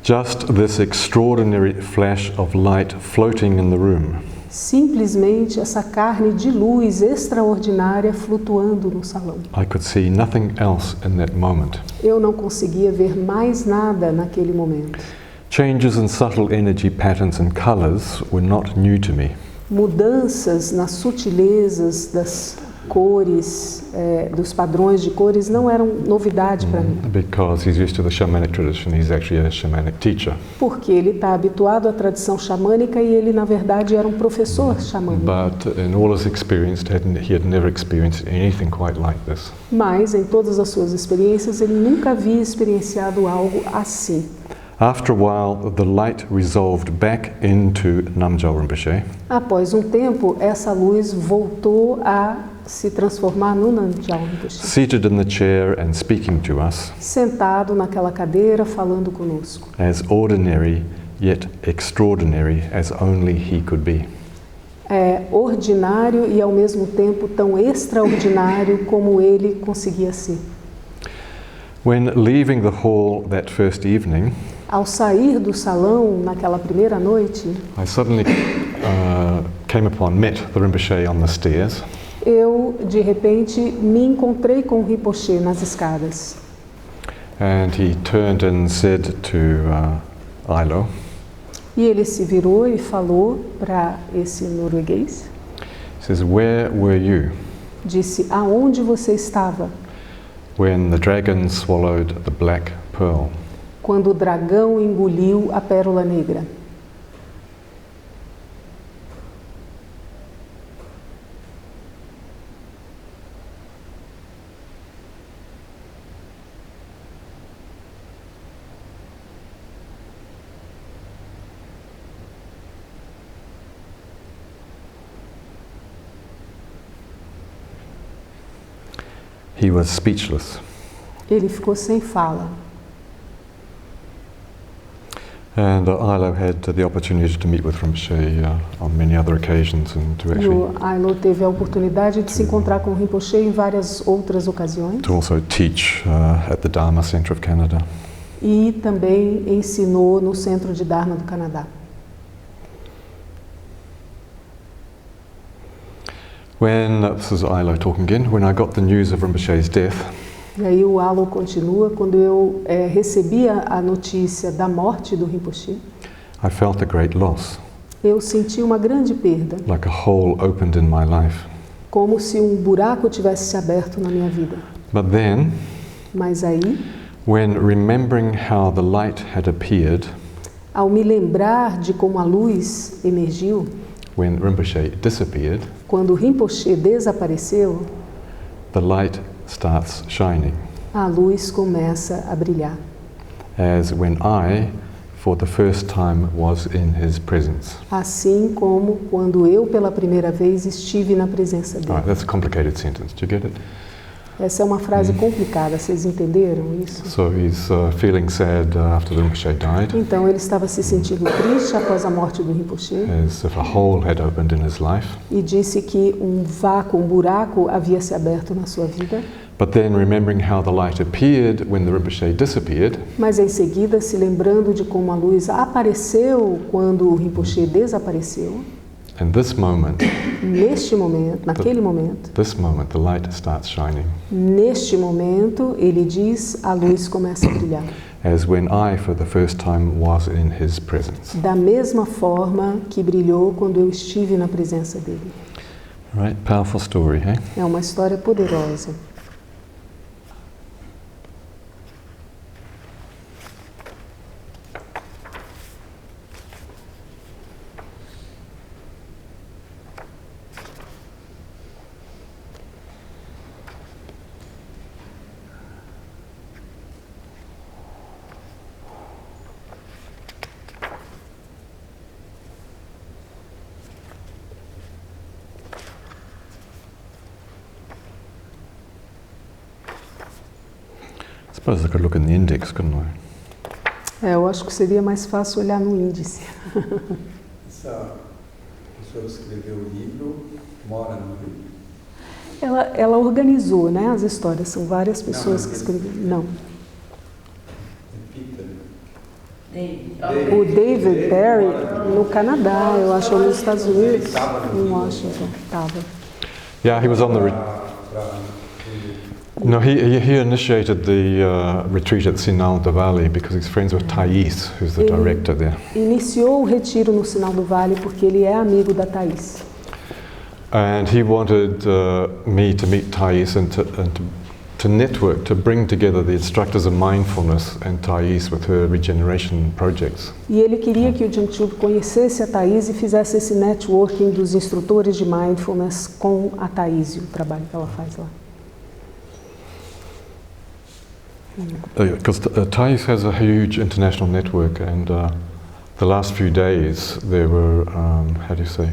Just this extraordinary flash of light floating in the room. Simplesmente essa carne de luz extraordinária flutuando no salão. I could see nothing else in that moment. Eu não conseguia ver mais nada naquele momento. Changes in subtle energy patterns and colors were not new to me. Mudanças nas sutilezas das cores, dos padrões de cores, não eram novidade para mim. Because he's used to the shamanic tradition, he's actually a shamanic teacher. Porque ele está habituado à tradição xamânica e ele, na verdade, era um professor xamânico. But in all his experience, he had never experienced anything quite like this. Mas, em todas as suas experiências, ele nunca havia experienciado algo assim. After a while, the light resolved back into Namgyal Rinpoche, Após um tempo, essa luz voltou a se transformar no Namgyal Rinpoche. seated in the chair and speaking to us Sentado naquela cadeira, falando conosco. as ordinary yet extraordinary as only he could be. Ordinário e ao mesmo tempo tão extraordinário como ele conseguia ser. When leaving the hall that first evening, Ao sair do salão naquela primeira noite, I suddenly met the Rinpoche on the stairs, eu de repente me encontrei com o Rinpoche nas escadas. and he turned and said to Ailo, E ele se virou e falou para esse norueguês, he says, "Where were you disse: aonde você estava when the dragon swallowed the black pearl?" quando o dragão engoliu a pérola negra? He was speechless. Ele ficou sem fala. And Ailo had the opportunity to meet with Rinpoche on many other occasions and to E actually o Ailo teve a oportunidade de se encontrar com o Rinpoche em várias outras ocasiões. to also teach at the Dharma Center of Canada. E também ensinou no Centro de Dharma do Canadá. This is Ailo talking again, when I got the news of Rinpoche's death, E aí o Ailo continua, quando eu recebi a notícia da morte do Rinpoche, I felt a great loss, eu senti uma grande perda, like a hole opened in my life. como se um buraco tivesse se aberto na minha vida. But then, Mas aí, when remembering how the light had appeared, ao me lembrar de como a luz emergiu, when Rinpoche disappeared, quando o Rinpoche desapareceu, the light starts shining, a luz começa a brilhar. as when I for the first time was in his presence. Assim como quando eu pela primeira vez estive na presença All dele. right, that's a complicated sentence. Do you get it? Essa é uma frase complicada, vocês entenderam isso? So he's feeling sad after the Rinpoche died, Então ele estava se sentindo triste após a morte do Rinpoche as if a hole had opened in his life. e disse que um vácuo, um buraco havia se aberto na sua vida. But then remembering how the light appeared when the Rinpoche disappeared, Mas em seguida, se lembrando de como a luz apareceu quando o Rinpoche desapareceu, in this moment, neste momento, naquele momento, the light starts shining. neste momento, ele diz, a luz começa a brilhar. As when I, for the first time, was in his presence. Da mesma forma que brilhou quando eu estive na presença dele. All right, powerful story, eh? É uma história poderosa. I suppose I could look in the index, couldn't I? Eu acho que seria mais fácil olhar no índice. Essa pessoa que escreveu o livro mora no Rio. Ela organizou, né, as histórias. São várias pessoas que escreveram. Não. É Peter. O David Perry, no Canadá, eu acho, ou nos Estados Unidos, em Washington, estava. Yeah, he was on the... No, he initiated the retreat at Sinal de Valley because he's friends with Thais, who's the director there. Iniciou o retiro no Sinal do Vale porque ele é amigo da Thais. And he wanted me to meet Thais and to network, to bring together the instructors of mindfulness and Thais with her regeneration projects. E ele queria que o Jangchub conhecesse a Thais e fizesse esse networking dos instrutores de mindfulness com a Thais e o trabalho que ela faz lá. Because Thais has a huge international network, and the last few days there were, how do you say,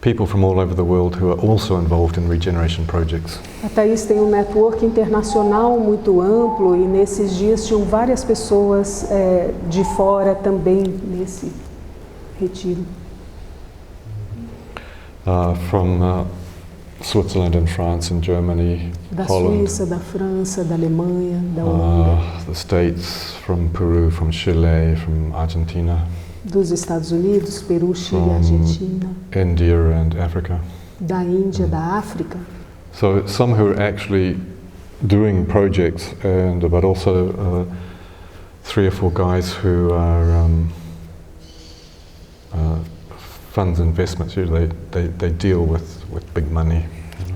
people from all over the world who are also involved in regeneration projects. A Thais tem um network internacional muito amplo e nesses dias tinham várias pessoas de fora também nesse retiro. From Switzerland and France and Germany, Da Holland, Suíça, da França, da Alemanha, da Holanda, the States, from Peru, from Chile, from Argentina, dos Estados Unidos, Peru, Chile, From- Argentina, India and Africa. da Índia, da África. So some who are actually doing projects, but also 3 or 4 guys who are funds investments. Usually they deal with big money.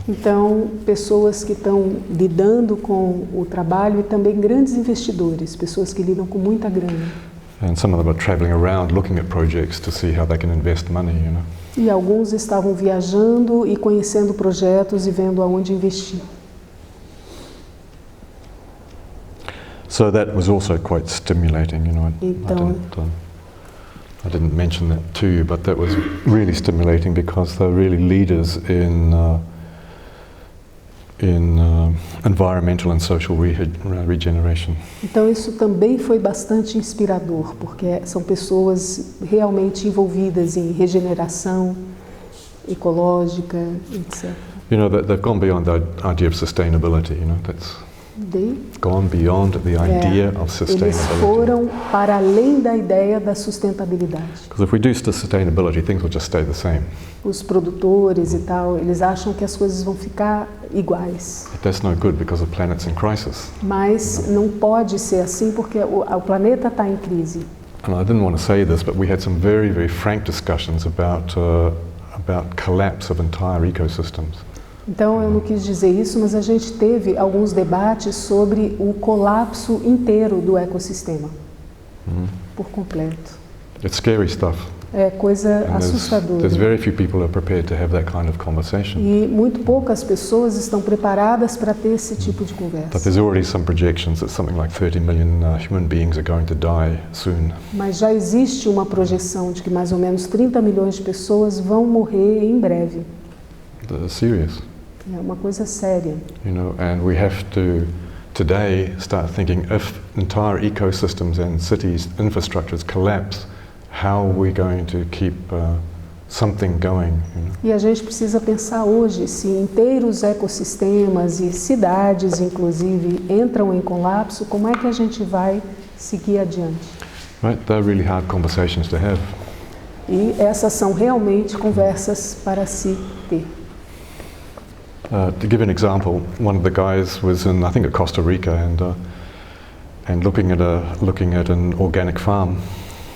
Então, pessoas que estão lidando com o trabalho e também grandes investidores, pessoas que lidam com muita grana. And some of them are traveling around looking at projects to see how they can invest money, you know. E alguns estavam viajando e conhecendo projetos e vendo aonde investir. So that was also quite stimulating, you know. Então, I didn't mention that to you, but that was really stimulating because they're really leaders in environmental and social regeneration. então isso também foi bastante inspirador, porque são pessoas realmente envolvidas em regeneração ecológica, etc. You know, they've gone beyond the idea of sustainability, you know, that's gone beyond the idea of Eles sustainability. foram para além da ideia da sustentabilidade. Because if we do sustainability, things will just stay the same. Os produtores e tal, eles acham que as coisas vão ficar iguais. But that's no good because the planet's in crisis. Mas não pode ser assim porque o planeta está em crise. And I didn't want to say this, but we had some very, very frank discussions about collapse of entire ecosystems. Então eu não quis dizer isso, mas a gente teve alguns debates sobre o colapso inteiro do ecossistema, por completo. It's scary stuff. É coisa And assustadora. there's very few people who are prepared to have that kind of conversation. E muito poucas pessoas estão preparadas para ter esse tipo de But conversa. there's already some projections that something like 30 million human beings are going to die soon. Mas já existe uma projeção de que mais ou menos 30 milhões de pessoas vão morrer em breve. That's serious, É uma coisa séria. you know, and we have to today start thinking if entire ecosystems and cities infrastructures collapse, how are we going to keep something going, you know? E a gente precisa pensar hoje, se inteiros ecossistemas e cidades, inclusive, entram em colapso, como é que a gente vai seguir adiante? Right? They're really hard conversations to have. E essas são realmente conversas para se ter. To give an example, one of the guys was in, I think, at Costa Rica, and looking at an organic farm.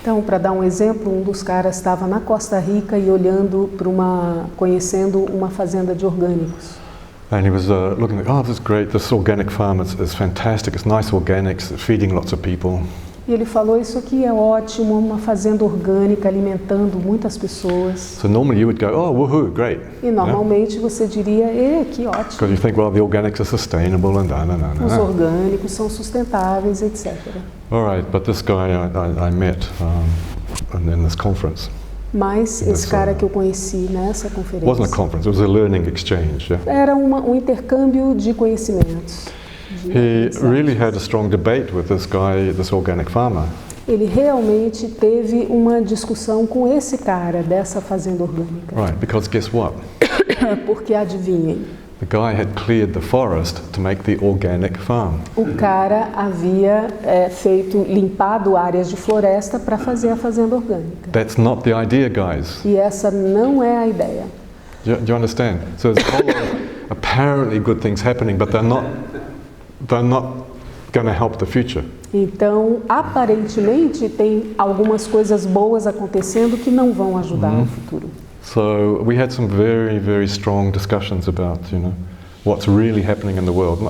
Então, para dar um exemplo, um dos caras estava na Costa Rica e olhando para conhecendo uma fazenda de orgânicos. And he was looking like, oh, this is great, this organic farm is fantastic, it's nice organics, it's feeding lots of people. E ele falou, isso aqui é ótimo, uma fazenda orgânica alimentando muitas pessoas. So normally you would go, oh, woohoo, great. E normalmente você diria, que ótimo. Because you think, well, the organics are sustainable and Os orgânicos são sustentáveis, etc. All right, but this guy I met in this conference. Mas esse cara que eu conheci nessa It conferência wasn't a conference, it was a learning exchange. Yeah? era um intercâmbio de conhecimentos. He really had a strong debate with this guy, this organic farmer. Ele realmente teve uma discussão com esse cara dessa fazenda orgânica. Right, because guess what? Porque adivinhem, The guy had cleared the forest to make the organic farm. o cara havia limpado áreas de floresta para fazer a fazenda orgânica. That's not the idea, guys. E essa não é a ideia. Do you understand? So there's a whole lot of apparently good things happening, but they're not going to help the future. Então, aparentemente, tem algumas coisas boas acontecendo que não vão ajudar no futuro. So we had some very, very strong discussions about, you know, what's really happening in the world.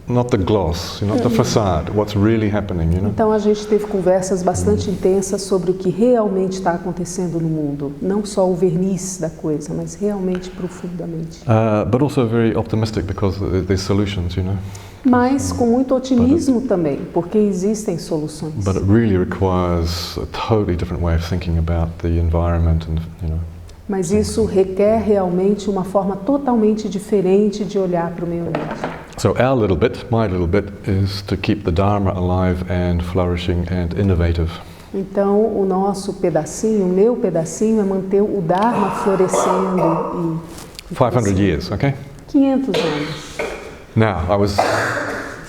Not the gloss, you know, not the facade. What's really happening, you know. Então a gente teve conversas bastante intensas sobre o que realmente está acontecendo no mundo, não só o verniz da coisa, mas realmente profundamente. But also very optimistic because there's solutions, you know. Mas com muito otimismo também, porque existem soluções. But it really requires a totally different way of thinking about the environment and, you know. Mas isso requer realmente uma forma totalmente diferente de olhar para o meio ambiente. So our little bit, my little bit, is to keep the Dharma alive and flourishing and innovative. Então, o nosso pedacinho, o meu pedacinho, é manter o Dharma florescendo e 500 years, okay? 500 anos. Now,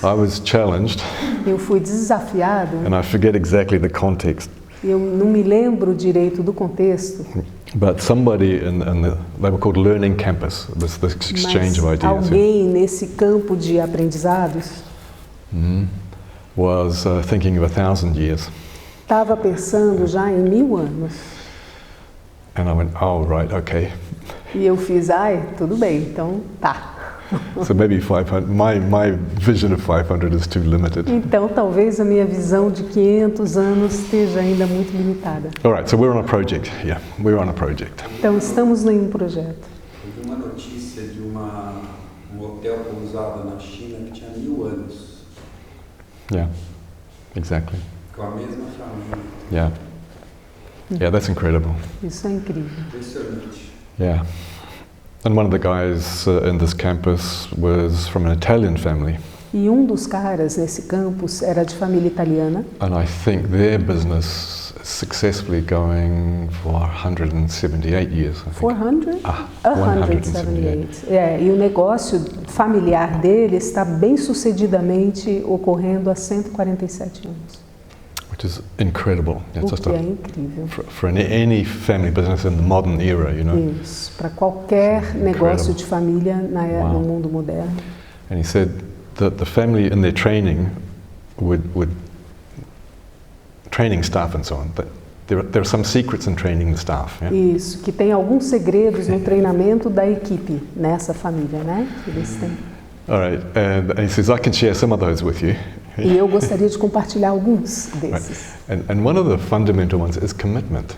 I was challenged, Eu fui desafiado, and I forget exactly the context, eu não me lembro direito do contexto, but somebody they were called Learning Campus, this exchange of mas ideas, yeah, alguém nesse campo de aprendizados was thinking of 1,000 years. estava pensando já em 1000 anos. And I went, oh, right, okay. E eu fiz, tudo bem, então tá. So maybe 500, my vision of 500 is too limited. Então talvez a minha visão de 500 anos esteja ainda muito limitada. All right, so we're on a project. Yeah, we're on a project. Então estamos em um projeto. Eu vi uma notícia de um hotel pousada na China que tinha 1000 anos, Yeah, exactly. com a mesma família. Yeah. Yeah, that's incredible. Isso é incrível. Impressionante. Yeah. And one of the guys in this campus was from an Italian family. E um dos caras nesse campus era de família italiana. And I think their business is successfully going for 178 years. I think. 400? 178. E o negócio familiar dele está bem sucedidamente ocorrendo há 147 anos. Which is incredible. O que é incrível. For any family business in the modern era, you know. Isso, para qualquer negócio de família no mundo moderno. And he said that the family in their training would training staff and so on. But there are some secrets in training the staff. Yeah? Isso, que tem alguns segredos no treinamento da equipe nessa família, né? Que eles têm. All right, and he says I can share some of those with you. E eu gostaria de compartilhar alguns desses. And one of the fundamental ones is commitment.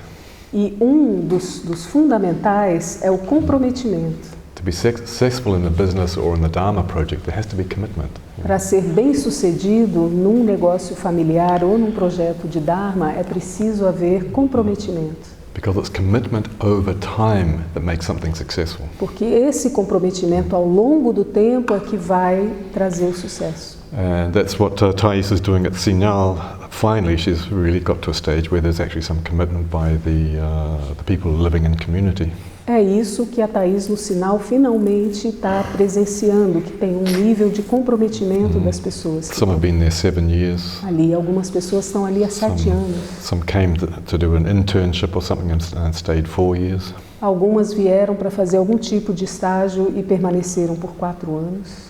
E dos fundamentais é o comprometimento. To be successful in the business or in the Dharma project, there has to be commitment. Para ser bem-sucedido num negócio familiar ou num projeto de Dharma, é preciso haver comprometimento. Because it's commitment over time that makes something successful. Porque esse comprometimento ao longo do tempo é que vai trazer o sucesso. And that's what Thais is doing at Sinal. Finally, she's really got to a stage where there's actually some commitment by the people living in community. É isso que a Thais no Sinal finalmente está presenciando, que tem um nível de comprometimento das pessoas. Some have been there 7 years. Ali, algumas pessoas estão ali há 7 anos. Some came to do an internship or something and stayed 4 years. Algumas vieram para fazer algum tipo de estágio e permaneceram por 4 anos.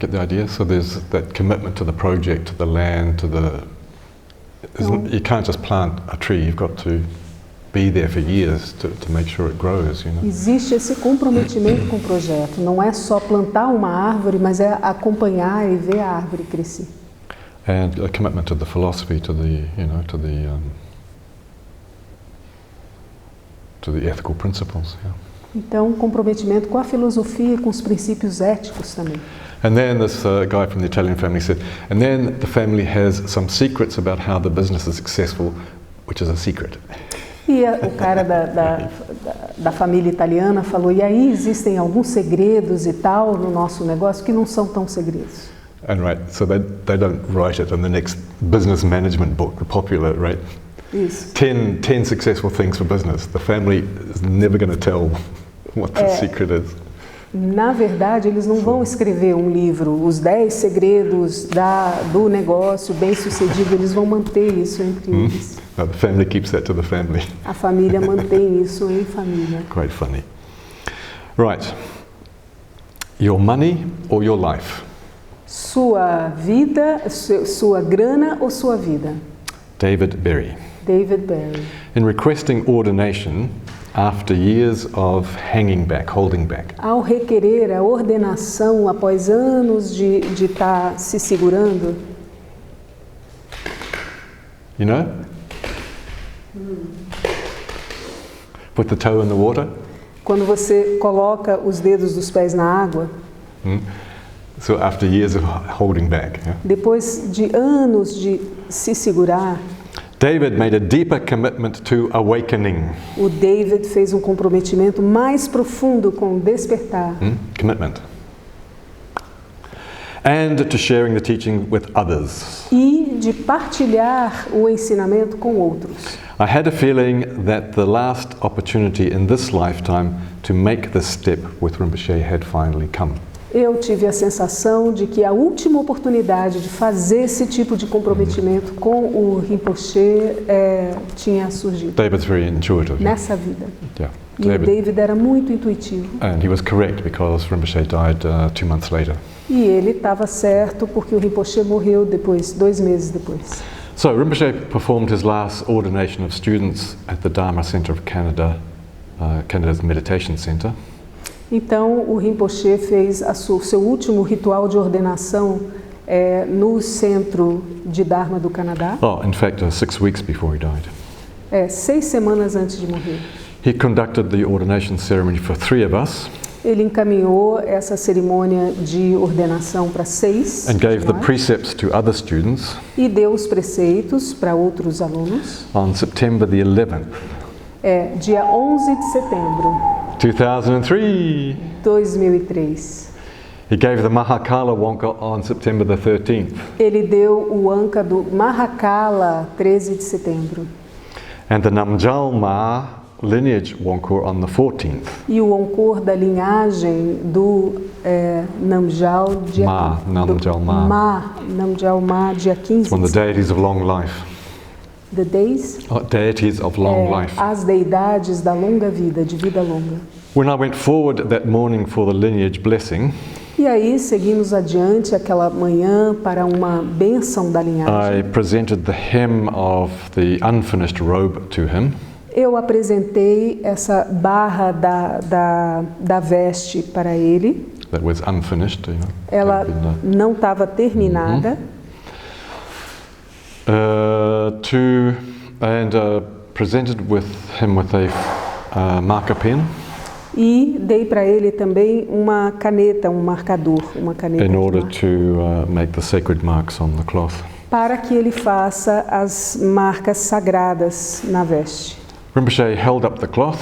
Get the idea? So there's that commitment to the project, to the land, to the... You can't just plant a tree, you've got to be there for years to make sure it grows, you know. Existe esse comprometimento com o projeto. Não é só plantar uma árvore, mas é acompanhar e ver a árvore crescer. And a commitment to the philosophy, to the ethical principles. Yeah. Então, comprometimento com a filosofia e com os princípios éticos também. And then this guy from the Italian family said, and then the family has some secrets about how the business is successful, which is a secret. E o cara da família italiana falou, e aí existem alguns segredos e tal no nosso negócio que não são tão segredos. And right, so they don't write it in the next business management book, the popular, right? Isso. 10 successful things for business. The family is never going to tell what the secret is. Na verdade, eles não vão escrever um livro, os 10 segredos do negócio bem-sucedido, eles vão manter isso entre eles. No, the family keeps that to the family. A família mantém isso em família. Quite funny. Right. Your money or your life? Sua vida, sua grana ou sua vida? David Berry. David Berry. In requesting ordination, after years of hanging back, holding back. Ao requerer a ordenação após anos de estar se segurando. You know? Put the toe in the water. Quando você coloca os dedos dos pés na água. So after years of holding back. Yeah? Depois de anos de se segurar. David made a deeper commitment to awakening. O David fez um comprometimento mais profundo com o despertar. Commitment. And to sharing the teaching with others. E de partilhar o ensinamento com outros. I had a feeling that the last opportunity in this lifetime to make this step with Rinpoche had finally come. Eu tive a sensação de que a última oportunidade de fazer esse tipo de comprometimento com o Rinpoche tinha surgido. David's very intuitive. Nessa vida. Yeah. E o David era muito intuitivo. And he was correct because Rinpoche died 2 months later. E ele estava certo porque o Rinpoche morreu 2 meses depois. So Rinpoche performed his last ordination of students at the Dharma Center of Canada, Canada's meditation center. Então, o Rinpoche fez o seu último ritual de ordenação no Centro de Dharma do Canadá. Oh, in fact, 6 weeks before he died. 6 semanas antes de morrer. He conducted the ordination ceremony for 3 of us. Ele encaminhou essa cerimônia de ordenação para 6 and gave the precepts to other students. E deu os preceitos para outros alunos. On September the 11th. Dia 11 de setembro. 2003. 2003. He gave the Mahakala Wonka on September the 13th. Ele deu o Wonka do Mahakala 13 de setembro. And the Namjal Ma lineage Wonkur on the 14th. E o Wonkur da linhagem do Namjal dia Namjal Ma dia 15. It's one of the deities of long life. The days? Deities of long life. As deidades da longa vida, de vida longa. When I went forward that morning for the lineage blessing, e aí seguimos adiante aquela manhã para uma bênção da linhagem. I presented the hem of the unfinished robe to him. Eu apresentei essa barra da veste para ele. That was unfinished, you know. Ela não estava terminada. Presented him with a marker pen. E dei para ele também uma caneta, um marcador, uma caneta. In order to make the sacred marks on the cloth. Para que ele faça as marcas sagradas na veste. Rinpoche held up the cloth.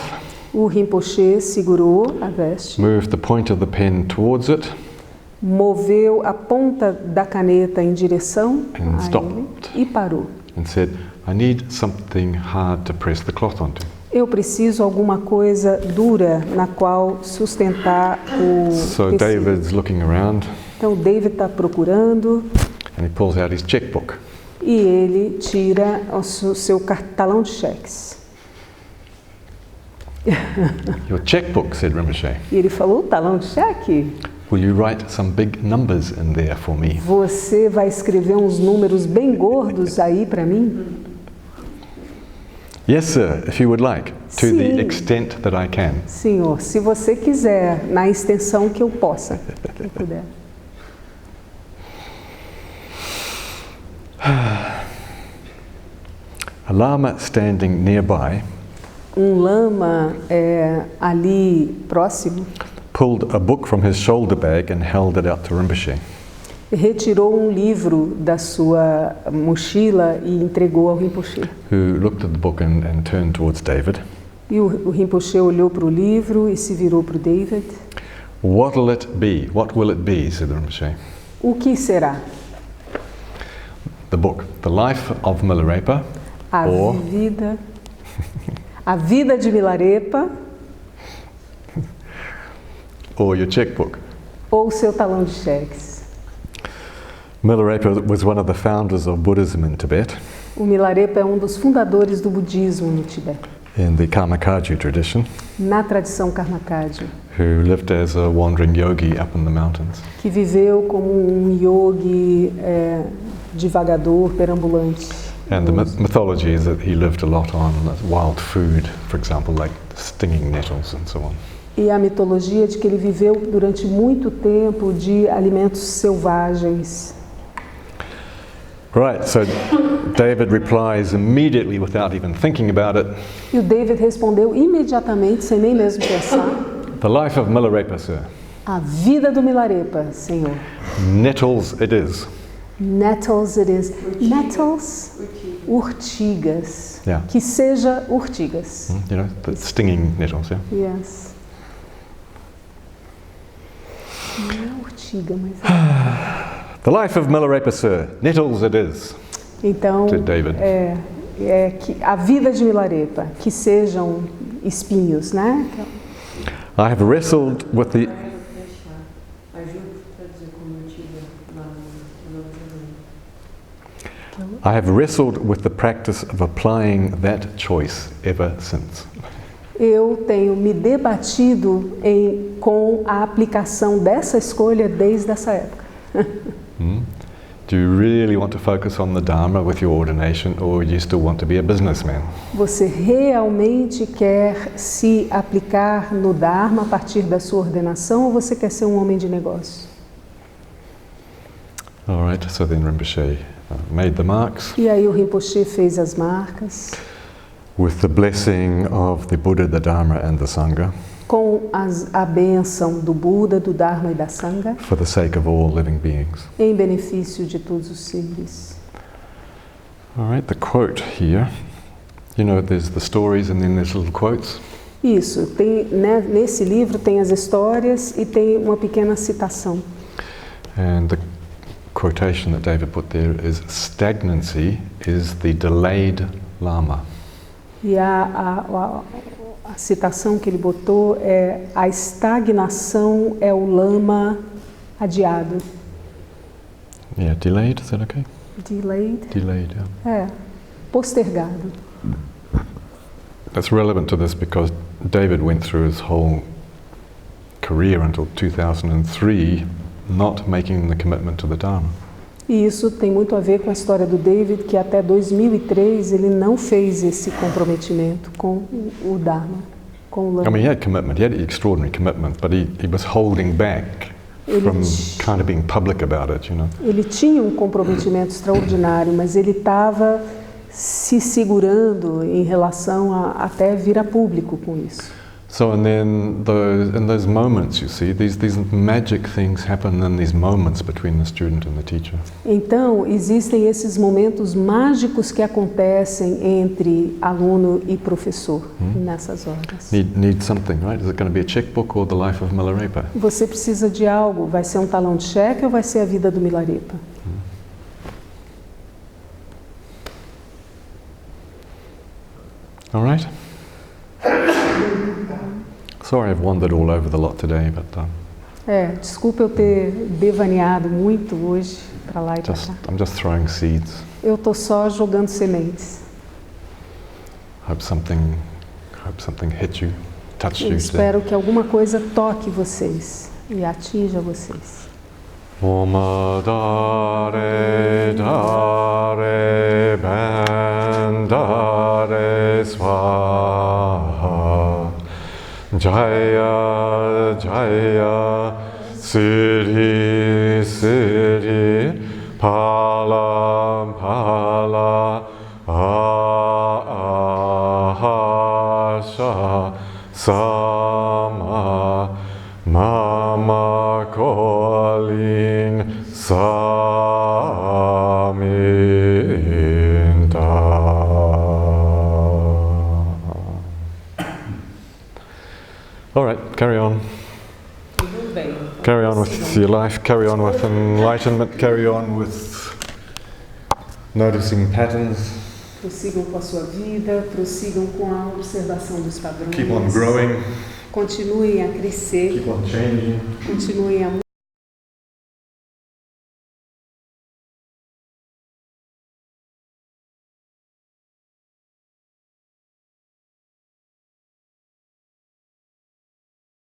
O Rinpoche segurou a veste. Moved the point of the pen towards it. Moveu a ponta da caneta em direção And a stopped. ele e parou. And said, I need something hard to press the cloth onto. Eu preciso alguma coisa dura na qual sustentar o So tecido. David's looking around. Então o David está procurando. And he pulls out his checkbook. E ele tira o seu talão de cheques. Your checkbook, said Rinpoche. E ele falou, talão de cheque? Will you write some big numbers in there for me? Você vai escrever uns números bem gordos aí para mim? Yes, sir, if you would like, to Sim. the extent that I can. Senhor, se você quiser, na extensão que eu possa, que eu puder. A lama standing nearby Um lama ali próximo pulled a book from his shoulder bag and held it out to Rinpoche. retirou um livro da sua mochila e entregou ao Rinpoche. Who looked at the book and turned towards David. E o Rinpoche olhou para o livro e se virou para o David. What'll it be? What will it be? Said the Rinpoche. O que será? The book, The Life of Milarepa, A or vida de Milarepa or your checkbook. ou seu talão de cheques. Milarepa was one of the founders of Buddhism in Tibet, O Milarepa é um dos fundadores do budismo no Tibete, in the Karmakaju tradition, na tradição Karmakaju, who lived as a wandering yogi up in the mountains. que viveu como um yogi divagador, perambulante. And the mythology is that he lived a lot on wild food, for example, like stinging nettles and so on. E a mitologia de que ele viveu durante muito tempo de alimentos selvagens. Right, so David replies immediately without even thinking about it. E o David respondeu imediatamente, sem nem mesmo pensar, The life of Milarepa, sir. a vida do Milarepa, Senhor. Nettles it is. Nettles it is. Nettles, urtigas. Yeah. Que seja urtigas. You know, the stinging nettles, yeah? Yes. Não é urtiga, mas é. The life of Milarepa, sir. Nettles it is. Então, Said David. que a vida de Milarepa, que sejam espinhos, né? I have wrestled with the... I have wrestled with the practice of applying that choice ever since. Eu tenho me debatido com a aplicação dessa escolha desde essa época. Do you really want to focus on the Dharma with your ordination, or do you still want to be a businessman? Você realmente quer se aplicar no Dharma a partir da sua ordenação, ou você quer ser um homem de negócio? All right, so then Rinpoche made the marks E aí o Rinpoche fez as marcas with the blessing of the Buddha, the Dharma and the Sangha com a bênção do Buda, do Dharma e da Sangha for the sake of all living beings. em benefício de todos os seres. All right, the quote here, you know, there's the stories and then there's little quotes. Isso, tem, né, nesse livro tem as histórias e tem uma pequena citação. And the quotation that David put there is, stagnancy is the delayed Lama. E a citação que ele botou é: a estagnação é o lama adiado. Yeah, delayed, is that okay? Delayed? Delayed, yeah. Postergado. That's relevant to this because David went through his whole career until 2003 not making the commitment to the Dharma. E isso tem muito a ver com a história do David, que até 2003 ele não fez esse comprometimento com o Dharma, com o Lama. I mean, he had commitment, he had extraordinary commitment, but he was holding back from kind of being public about it, you know. Ele tinha um comprometimento extraordinário, mas ele estava se segurando em relação a até vir a público com isso. So and then in those moments, you see, these magic things happen in these moments between the student and the teacher. Então, existem esses momentos mágicos que acontecem entre aluno e professor nessas horas. Need something, right? Is it going to be a checkbook or the life of Milarepa? Você precisa de algo, vai ser um talão de cheque ou vai ser a vida do Milarepa? All right. Sorry, I've wandered all over the lot today, but Desculpa eu ter devaneado muito hoje para lá e para cá. I'm just throwing seeds. Eu tô só jogando sementes. Hope something hit you, touched Eu you. espero que alguma coisa toque vocês e atinja vocês. Oma dare dare ben dare swaha Jaya Jaya Siddhi Siddhi Pala Pala Ahasha Sama Mama Kolin Saminta. All right, carry on. Carry on with your life, carry on with enlightenment, carry on with noticing patterns. Prossigam com a sua vida, prossigam com a observação dos padrões. Keep on growing. Continuem a crescer. Keep on changing. Continuem a